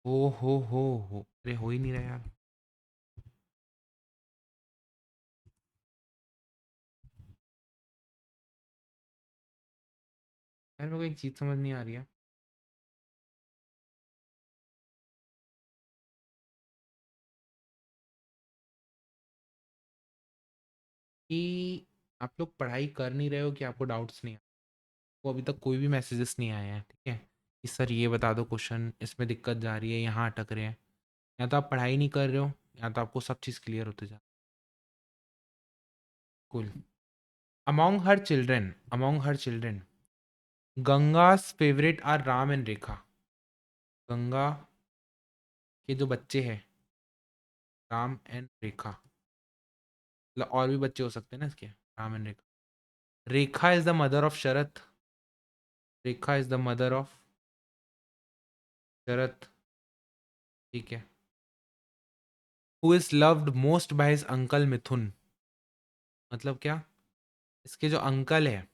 हो, अरे हो ही नहीं रहा यार। यार मेरे को एक चीज़ समझ नहीं आ रही है कि आप लोग पढ़ाई कर नहीं रहे हो कि आपको डाउट्स नहीं आए? वो अभी तक कोई भी मैसेजेस नहीं आए हैं, ठीक है, कि सर ये बता दो क्वेश्चन इसमें दिक्कत जा रही है, यहाँ अटक रहे हैं। या तो आप पढ़ाई नहीं कर रहे हो, या तो आपको सब चीज़ क्लियर होते जा। Cool. Among her children Ganga's favourite are Ram and Rekha. Ganga के जो बच्चे हैं, राम एंड रेखा, मतलब और भी बच्चे हो सकते हैं ना इसके, Ram and Rekha. Rekha is the mother of Sharat. Rekha is the mother of Sharat, ठीक है। Who is loved most by his uncle Mithun. मतलब क्या? इसके जो अंकल है,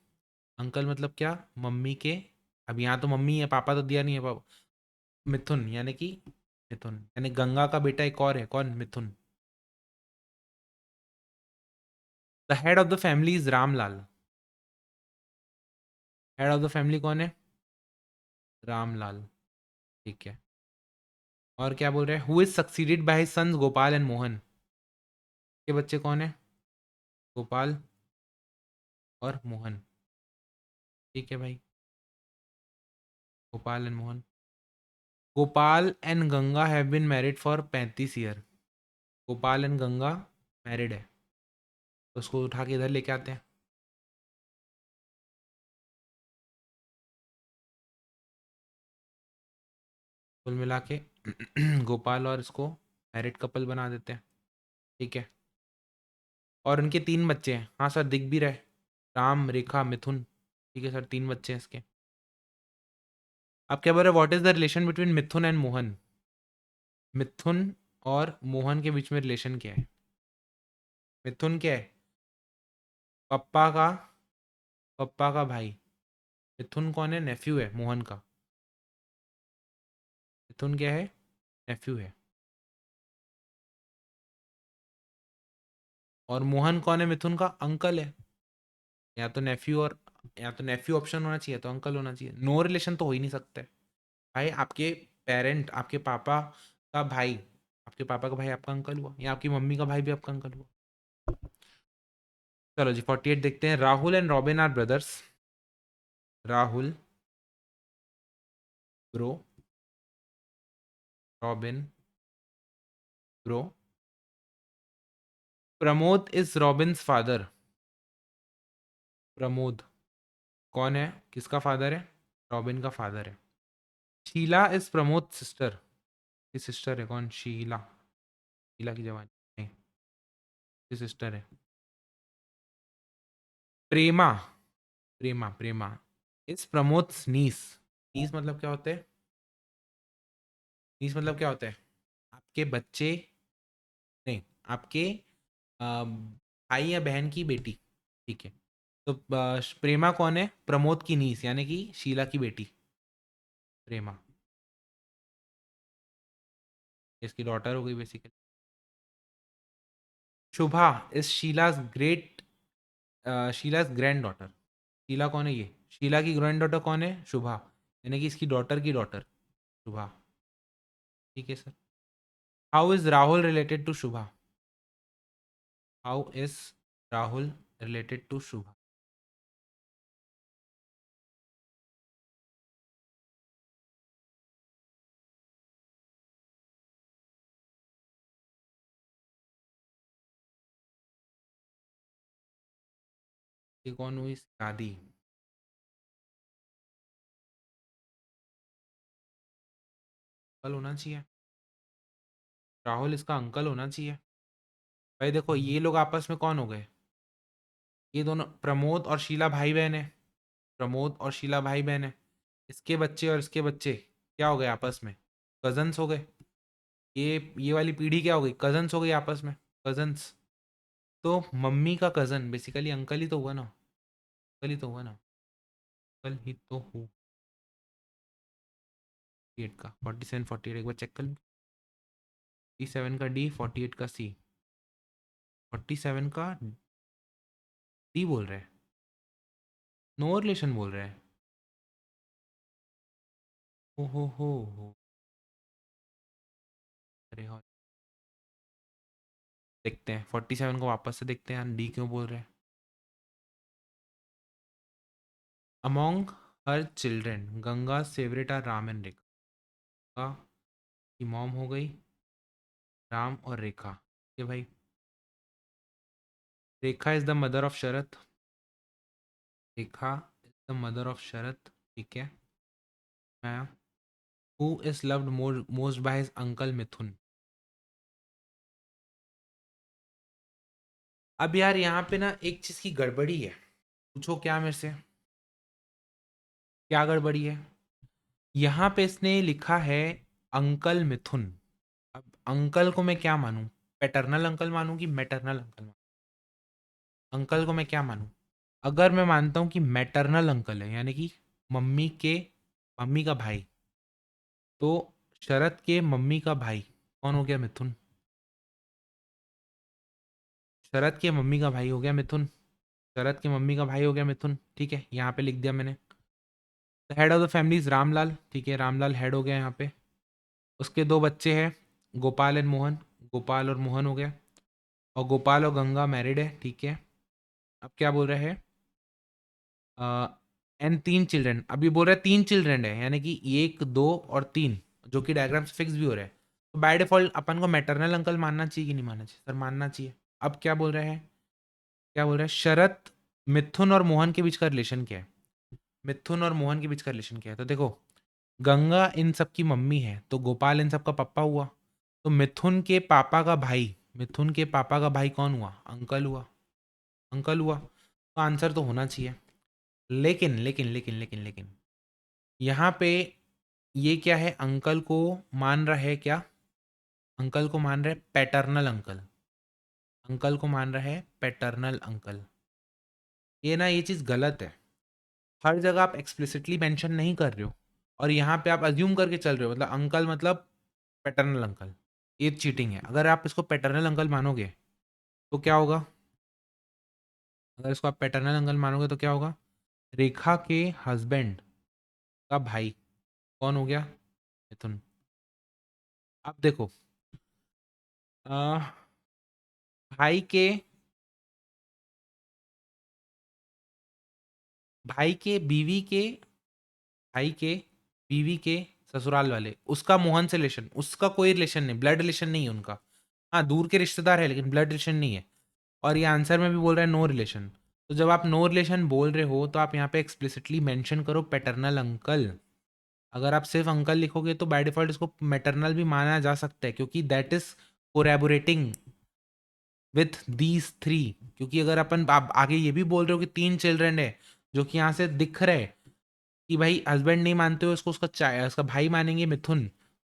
अंकल मतलब क्या? मम्मी के, अब यहाँ तो मम्मी है, पापा तो दिया नहीं है, पापा। मिथुन यानी कि, मिथुन यानी गंगा का बेटा एक और है, कौन? Mithun. The head of the family is Ramlal. Head of the family कौन है? रामलाल, ठीक है। और क्या बोल रहे हैं? Who is succeeded by his sons Gopal and Mohan. के बच्चे कौन है? गोपाल और मोहन, ठीक है भाई। Gopal and Mohan. Gopal and Ganga have been married for 35 year. Gopal and Ganga married है, तो उसको उठा के इधर लेके आते हैं। कुल मिला के गोपाल और इसको मैरिड कपल बना देते हैं, ठीक है। और उनके 3 बच्चे हैं, हाँ सर दिख भी रहे, राम रेखा मिथुन, ठीक है सर, 3 बच्चे हैं इसके। आप क्या बोल रहे हैं? What is the relation between Mithun and Mohan? Mithun और मोहन के बीच में रिलेशन क्या है? मिथुन क्या है? पप्पा का, पप्पा का भाई। मिथुन कौन है? नेफ्यू है मोहन का। मिथुन क्या है? नेफ्यू है। और मोहन कौन है? मिथुन का अंकल है। या तो नेफ्यू, और या तो नेफ्यू ऑप्शन होना चाहिए, तो अंकल होना चाहिए। नो रिलेशन तो हो ही नहीं सकते भाई। आपके पेरेंट, आपके पापा का भाई, आपके पापा का भाई आपका अंकल हुआ, या आपकी मम्मी का भाई भी आपका अंकल हुआ। चलो जी 48 देखते हैं। Rahul and Robin are brothers. Rahul bro, Robin bro, Pramod is Robin's father. Pramod कौन है, किसका फादर है? रॉबिन का फादर है। Sheela is Pramod sister. की सिस्टर है कौन? शीला। शीला की जवानी नहीं, की सिस्टर है। प्रेमा, प्रेमा प्रेमा इज प्रमोद नीस। नीस मतलब क्या होता है? नीस मतलब क्या होता है? आपके बच्चे, नहीं, आपके भाई या बहन की बेटी। ठीक है, तो प्रेमा कौन है? प्रमोद की नीस, यानी कि शीला की बेटी प्रेमा। इसकी डॉटर हो गई basically. Shubha is Sheela's great, Sheela's granddaughter. Sheela कौन है? ये शीला की ग्रैंड डॉटर कौन है? शुभा, यानी कि इसकी डॉटर की डॉटर शुभा। ठीक है sir. How is Rahul related to Shubha? How is Rahul related to Shubha? ये कौन हुई? शादी। अंकल होना चाहिए, राहुल इसका अंकल होना चाहिए। भाई देखो, ये लोग आपस में कौन हो गए? ये दोनों प्रमोद और शीला भाई बहन है। प्रमोद और शीला भाई बहन है। इसके बच्चे और इसके बच्चे क्या हो गए आपस में? कजन्स हो गए। ये वाली पीढ़ी क्या हो गई? कजन्स हो गई आपस में। कजन्स। तो मम्मी का कजन बेसिकली अंकल ही तो हुआ ना। अंकल ही तो हुआ ना। अंकल ही तो हुआ। 48 का 47, 48 एक बार चेक कर लो। 47 का डी, 48 का सी। 47 का डी बोल रहे हैं, नो रिलेशन बोल रहे हैं। ओ हो। अरे हाँ, देखते हैं 47 को वापस से देखते हैं, डी क्यों बोल रहे हैं। Among her children Ganga favourite are Ram and Rekha. की मॉम हो गई राम और रेखा। ये भाई, Rekha is the mother of Sharat. Rekha is the mother of Sharat. ठीक है। Who is loved most by his uncle Mithun. अब यार यहाँ पे ना एक चीज की गड़बड़ी है। पूछो क्या मेरे से? क्या गड़बड़ी है? यहाँ पे इसने लिखा है अंकल मिथुन। अब अंकल को मैं क्या मानूं? पैटर्नल अंकल मानूं कि मैटरनल अंकल मानूं? अंकल को मैं क्या मानूं? अगर मैं मानता हूं कि मैटरनल अंकल है, यानी कि मम्मी के मम्मी का भाई, तो शरत के मम्मी का भाई कौन हो गया? मिथुन। शरत के मम्मी का भाई हो गया मिथुन। शरत की मम्मी का भाई हो गया मिथुन। ठीक है, यहाँ पे लिख दिया मैंने। Head of the family is Ramlal. ठीक है, रामलाल हेड हो गया यहाँ पे। उसके दो बच्चे हैं, गोपाल एंड मोहन। गोपाल और मोहन हो गया। और गोपाल और गंगा मैरिड है। ठीक है। अब क्या बोल रहे हैं? एंड तीन चिल्ड्रन, अभी बोल रहे हैं तीन चिल्ड्रन है, यानी कि एक, दो और तीन, जो कि डायग्राम से फिक्स भी हो रहा है। तो बाय डिफॉल्ट अपन को मैटरनल अंकल मानना चाहिए कि नहीं मानना चाहिए? सर मानना चाहिए। अब क्या बोल रहे हैं? क्या बोल रहे हैं? शरत मिथुन और मोहन के बीच का रिलेशन क्या है? मिथुन और मोहन के बीच का रिलेशन क्या है? तो देखो, गंगा इन सब की मम्मी है, तो गोपाल इन सब का पापा हुआ। तो मिथुन के पापा का भाई, मिथुन के पापा का भाई कौन हुआ? अंकल हुआ। अंकल हुआ, तो आंसर तो होना चाहिए। लेकिन लेकिन लेकिन लेकिन लेकिन यहाँ पे ये क्या है? अंकल को मान रहा है क्या? अंकल को मान रहा है पैटर्नल अंकल। अंकल को मान रहा है पैटर्नल अंकल। ये ना, ये चीज़ गलत है। हर जगह आप एक्सप्लिसिटली मेंशन नहीं कर रहे हो, और यहाँ पे आप अज्यूम करके चल रहे हो, मतलब अंकल मतलब पैटर्नल अंकल। ये चीटिंग है। अगर आप इसको पैटर्नल अंकल मानोगे तो क्या होगा? अगर इसको आप पैटर्नल अंकल मानोगे तो क्या होगा? रेखा के हस्बैंड का भाई कौन हो गया? मिथुन। अब देखो, आ, भाई के भाई के बीवी के भाई के बीवी के ससुराल वाले, उसका मोहन से रिलेशन, उसका कोई रिलेशन नहीं, ब्लड रिलेशन नहीं है उनका। हाँ, दूर के रिश्तेदार है लेकिन ब्लड रिलेशन नहीं है। और ये आंसर में भी बोल रहा है नो रिलेशन। तो जब आप नो रिलेशन बोल रहे हो तो आप यहाँ पे एक्सप्लिसिटली मेंशन करो पैटर्नल अंकल। अगर आप सिर्फ अंकल लिखोगे तो बाय डिफॉल्ट इसको मैटरनल भी माना जा सकता है, क्योंकि that is corroborating with these three. क्योंकि अगर अपन आप आगे ये भी बोल रहे हो कि 3 चिल्ड्रन है, जो कि यहाँ से दिख रहे कि भाई हस्बैंड नहीं मानते हो इसको, उसका भाई मानेंगे मिथुन,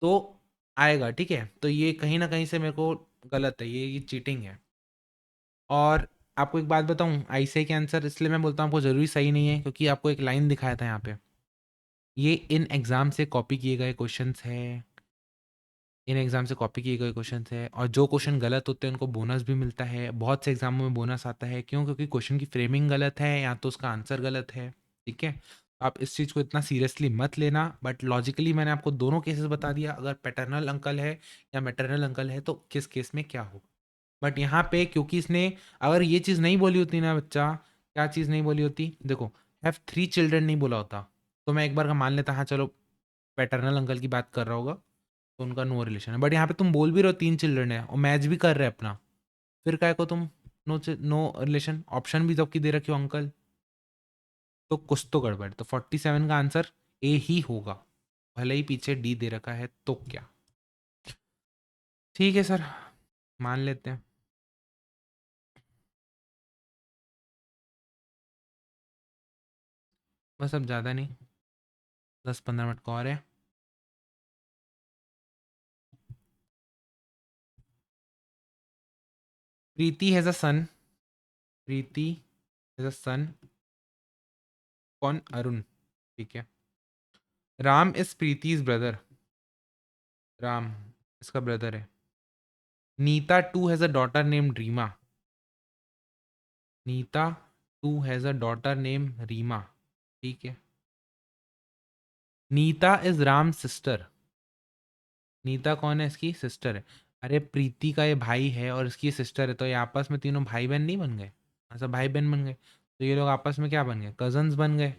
तो आएगा। ठीक है, तो ये कहीं ना कहीं से मेरे को गलत है, ये चीटिंग है। और आपको एक बात बताऊं, आईसीआई के आंसर इसलिए मैं बोलता हूँ आपको ज़रूरी सही नहीं है, क्योंकि आपको एक लाइन दिखाया था यहाँ पे, ये इन एग्ज़ाम से कॉपी किए गए क्वेश्चंस है, इन एग्ज़ाम से कॉपी किए गए क्वेश्चंस है। और जो क्वेश्चन गलत होते हैं उनको बोनस भी मिलता है, बहुत से एग्जामों में बोनस आता है। क्यों? क्योंकि क्वेश्चन की फ्रेमिंग गलत है या तो उसका आंसर गलत है। ठीक है, आप इस चीज़ को इतना सीरियसली मत लेना, बट लॉजिकली मैंने आपको दोनों केसेस बता दिया, अगर पैटर्नल अंकल है या मैटरनल अंकल है तो किस केस में क्या होगा। बट यहाँ पे क्योंकि इसने अगर ये चीज़ नहीं बोली होती ना बच्चा, क्या चीज़ नहीं बोली होती, देखो हैव 3 चिल्ड्रन नहीं बोला होता, तो मैं एक बार का मान लेता, हाँ चलो पैटर्नल अंकल की बात कर रहा होगा तो उनका नो रिलेशन है। बट यहाँ पे तुम बोल भी रहे हो 3 चिल्ड्रन है और मैच भी कर रहे हैं अपना, फिर काय को तुम नो रिलेशन ऑप्शन भी जबकि दे रखे हो अंकल, तो कुछ तो गड़बड़। तो 47 का आंसर ए ही होगा, भले ही पीछे डी दे रखा है तो क्या। ठीक है सर, मान लेते हैं। बस अब ज़्यादा नहीं, 10-15 मिनट का और है। प्रीति has a sun, Preeti has a सन, कौन? अरुण। ठीक है, राम इज प्रीतिज ब्रदर, राम इसका ब्रदर है। Neeta too has a daughter named Reema, Neeta too has a daughter name Reema. ठीक है, नीता इज राम सिस्टर, नीता कौन है? इसकी सिस्टर है। अरे प्रीति का ये भाई है और इसकी सिस्टर है, तो ये आपस में तीनों भाई बहन नहीं बन गए? अच्छा, भाई बहन बन गए, तो ये लोग आपस में क्या बन गए? कजन्स बन गए।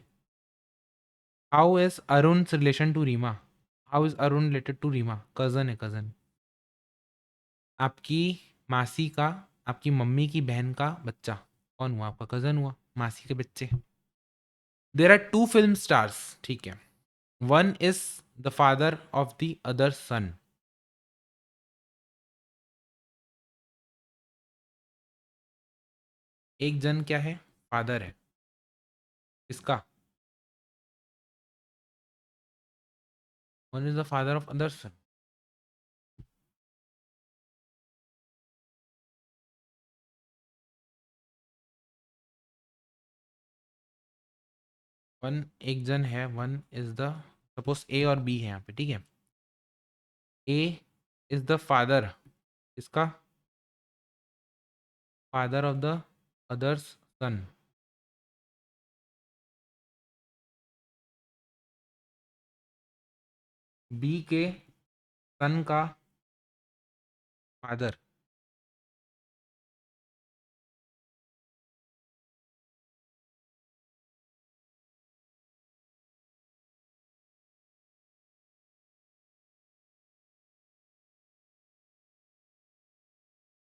How is Arun relation to Reema? How is Arun related to Reema? Cousin है, कजन। आपकी मासी का, आपकी मम्मी की बहन का बच्चा कौन हुआ? आपका कजन हुआ, मासी के बच्चे। देर आर 2 फिल्म स्टार्स, ठीक है, one is the father of the other son. एक जन क्या है? फादर है। इसका one is the father of other son. One एक जन है, one is the, suppose A और बी है यहाँ पे, ठीक है, ए इज द फादर, इसका father of the other's son. B के सन का फादर।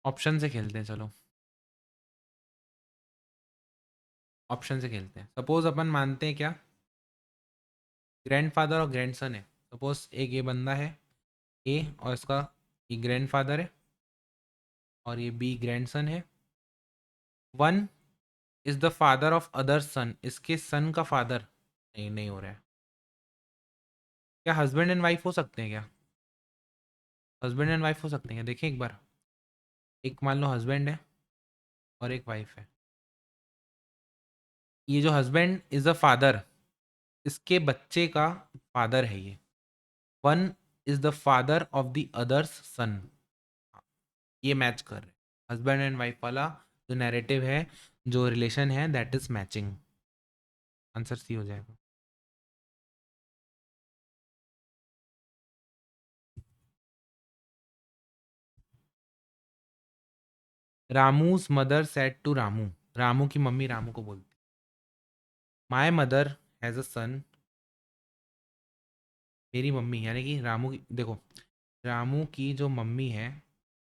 ऑप्शन से खेलते हैं, चलो ऑप्शन से खेलते हैं। सपोज अपन मानते हैं क्या, ग्रैंडफादर और ग्रैंडसन है। सपोज एक ये बंदा है ए और इसका ये ग्रैंडफादर है और ये बी ग्रैंडसन है। One is the father of other son, इसके सन का फादर नहीं, नहीं हो रहा है। क्या हस्बैंड एंड वाइफ हो सकते हैं क्या? हस्बैंड एंड वाइफ हो सकते हैं, देखिए एक बार। एक मान लो हस्बैंड है और एक वाइफ है। ये जो हस्बैंड इज द फादर, इसके बच्चे का फादर है ये। One is the father of the other's son, ये मैच कर रहे हैं। हस्बैंड एंड वाइफ वाला जो नैरेटिव है, जो रिलेशन है, that is matching. Answer C हो जाएगा। Ramu's mother said to Ramu, Ramu की मम्मी रामू को बोलती, माई मदर हैज अ सन, मेरी मम्मी यानी कि रामू की, देखो रामू की जो मम्मी है,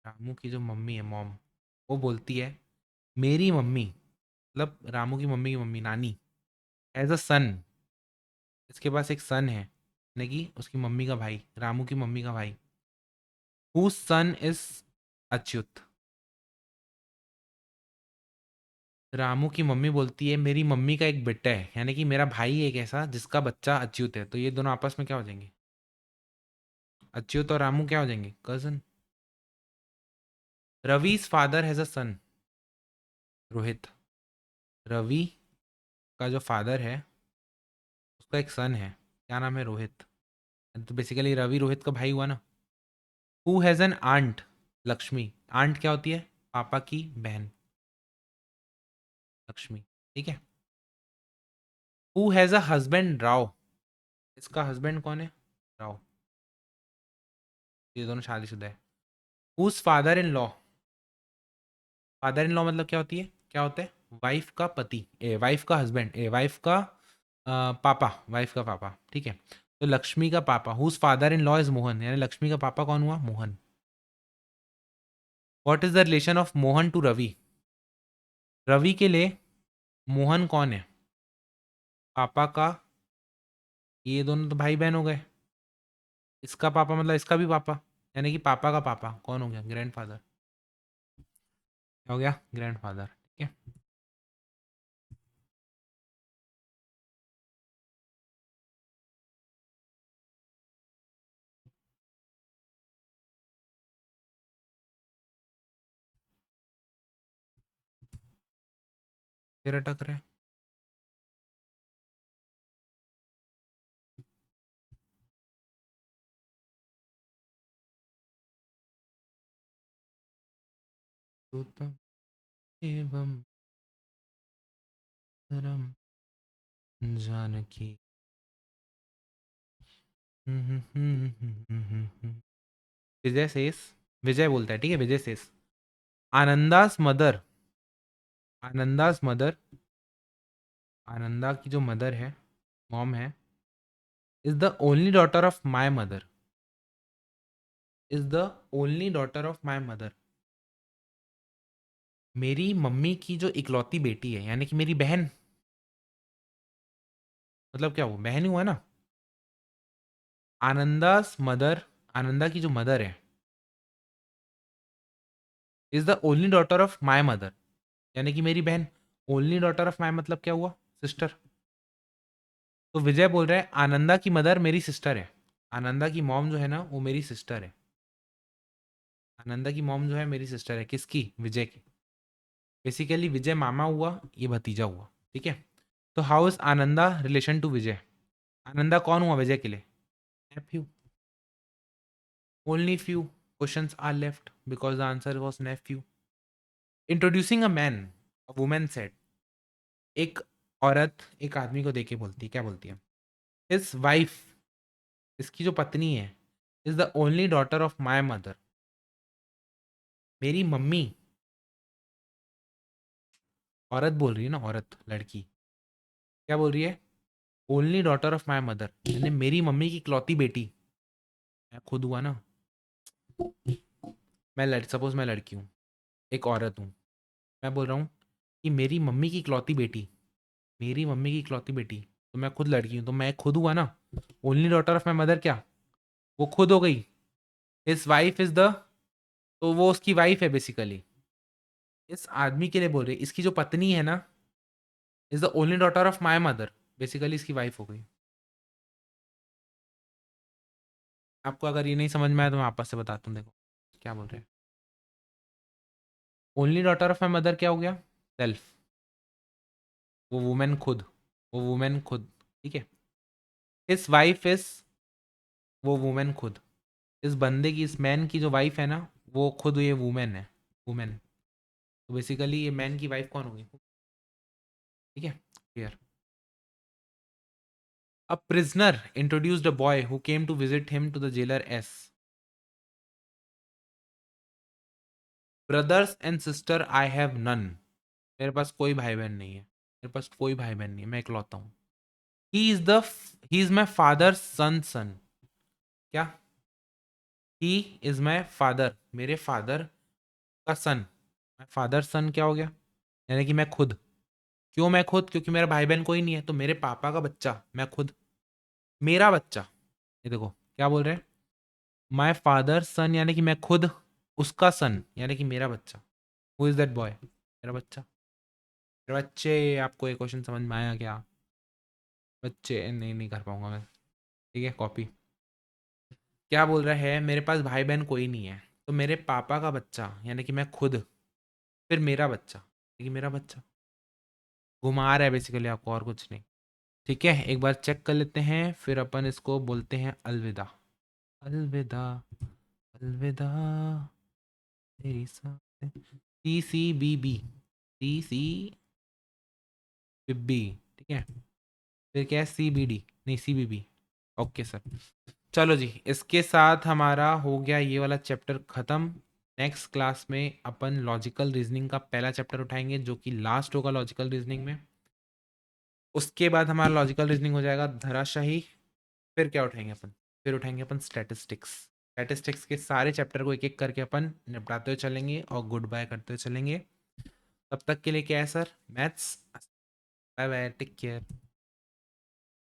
रामू की जो मम्मी है, मॉम, वो बोलती है मेरी मम्मी मतलब रामू की मम्मी नानी एज अ सन, इसके पास एक सन है, यानी कि उसकी मम्मी का भाई, रामू की मम्मी का भाई, who son is Achyut. Ramu की मम्मी बोलती है मेरी मम्मी का एक बेटा है, यानी कि मेरा भाई एक ऐसा जिसका बच्चा अच्युत है, तो ये दोनों आपस में क्या हो जाएंगे? अच्युत और रामू क्या हो जाएंगे? कजन। रवि's फादर हैज अ सन, रोहित। रवि का जो फादर है उसका एक सन है, क्या नाम है? रोहित। तो बेसिकली रवि रोहित का भाई हुआ ना। Who has an aunt, Lakshmi. Aunt क्या होती है? पापा की बहन, लक्ष्मी। ठीक है। Who has a husband, Rao. इसका हस्बैंड कौन है? राव। ये दोनों शादीशुदा है। Whose father in law, father in law मतलब क्या होती है, क्या होता है? वाइफ का पति, वाइफ का हस्बैंड, वाइफ का पापा, वाइफ का पापा। ठीक है। तो लक्ष्मी का papa, whose father in law is Mohan, यानी लक्ष्मी का पापा कौन हुआ? Mohan. What is the relation of Mohan to Ravi? Ravi के लिए मोहन कौन है? पापा का, ये दोनों तो भाई बहन हो गए। इसका पापा मतलब इसका भी पापा, यानी कि पापा का पापा कौन हो गया? ग्रैंडफादर। क्या हो गया? ग्रैंडफादर। ठीक है। फिर अटक रहे। सूतम एवं धर्म जानकी। विजय सेस, विजय बोलता है, ठीक है, विजय सेस आनंदास मदर, आनंदास मदर, आनंदा की जो मदर है, मॉम है, is the only daughter of my mother, is the only daughter of my mother. मेरी मम्मी की जो इकलौती बेटी है, यानी कि मेरी बहन, मतलब क्या, वो बहन ही हुआ ना। आनंदास मदर, आनंदा की जो मदर है, is the only daughter of my mother, यानी कि मेरी बहन। ओनली डॉटर ऑफ माई मतलब क्या हुआ? सिस्टर। तो विजय बोल रहा है आनंदा की मदर मेरी सिस्टर है, आनंदा की मॉम जो है ना वो मेरी सिस्टर है। आनंदा की मॉम जो है मेरी सिस्टर है, किसकी? विजय की। बेसिकली विजय मामा हुआ, ये भतीजा हुआ। ठीक है। तो how is Ananda relation to Vijay? Ananda कौन हुआ विजय के लिए? Nephew. Only few questions are left because the answer was nephew. Introducing a man, a women said. एक औरत एक आदमी को देके बोलती है, क्या बोलती है? हिज वाइफ, इसकी जो पत्नी है, is the only daughter of my mother, मेरी मम्मी। औरत बोल रही है ना, औरत, लड़की क्या बोल रही है? Only daughter of my mother, यानी मेरी मम्मी की इकलौती बेटी। मैं खुद हुआ ना, मैं सपोज मैं लड़की हूँ, एक औरत हूँ, मैं बोल रहा हूँ कि मेरी मम्मी की इकलौती बेटी, मेरी मम्मी की इकलौती बेटी, तो मैं खुद लड़की हूँ, तो मैं खुद हुआ ना। Only daughter of my mother क्या? वो खुद हो गई। हिज वाइफ इज द, तो वो उसकी वाइफ है बेसिकली। इस आदमी के लिए बोल रही है, इसकी जो पत्नी है ना, is the only daughter of my mother, basically इसकी वाइफ हो गई। आपको अगर ये नहीं समझ में आया तो मैं आपस से बताता हूँ, देखो क्या बोल रहे हैं। Only daughter of my mother क्या हो गया? सेल्फ, वो वुमेन खुद, वो वुमेन खुद। ठीक है। इस वाइफ इज, वो वुमेन खुद, इस बंदे की, इस मैन की जो वाइफ है ना, वो खुद ये वुमेन है, वुमेन। तो बेसिकली ये मैन की वाइफ कौन होगी? ठीक है, clear. A prisoner introduced a boy who came to visit him to the jailer as. Brothers and sister I have none, मेरे पास कोई भाई बहन नहीं है, मेरे पास कोई भाई बहन नहीं है, मैं इकलौता हूँ। He is the, he is my father son, son क्या? ही इज माई फादर, मेरे फादर का सन। माई फादर सन क्या हो गया? यानी कि मैं खुद। क्यों मैं खुद? क्योंकि मेरा भाई बहन कोई नहीं है, तो मेरे पापा का बच्चा मैं खुद, मेरा बच्चा। ये देखो क्या बोल रहे हैं, माई फादर सन, यानी कि मैं खुद उसका सन, यानी कि मेरा बच्चा। Who is that boy? मेरा बच्चा। मेरे बच्चे। आपको ये क्वेश्चन समझ में आया क्या? बच्चे नहीं, नहीं कर पाऊंगा मैं। ठीक है, कॉपी। क्या बोल रहा है, मेरे पास भाई बहन कोई नहीं है, तो मेरे पापा का बच्चा यानी कि मैं खुद, फिर मेरा बच्चा, यानी कि मेरा बच्चा। घुमा रहा है बेसिकली आपको, और कुछ नहीं। ठीक है, एक बार चेक कर लेते हैं, फिर अपन इसको बोलते हैं अलविदा। अलविदा, अलविदा तेरी साथ। C C B B, C C B. ठीक है, फिर क्या है, सी बी डी, नहीं C B B. Okay sir. चलो जी, इसके साथ हमारा हो गया ये वाला चैप्टर ख़त्म। नेक्स्ट क्लास में अपन लॉजिकल रीजनिंग का पहला चैप्टर उठाएंगे, जो कि लास्ट होगा लॉजिकल रीजनिंग में। उसके बाद हमारा लॉजिकल रीजनिंग हो जाएगा धराशाही। फिर क्या उठाएंगे अपन? फिर उठाएंगे अपन स्टैटिस्टिक्स। स्टैटिस्टिक्स के सारे चैप्टर को एक एक करके अपन निपटाते हुए चलेंगे और गुड बाय करते हुए चलेंगे। तब तक के लिए क्या है sir, maths. Bye bye, take care.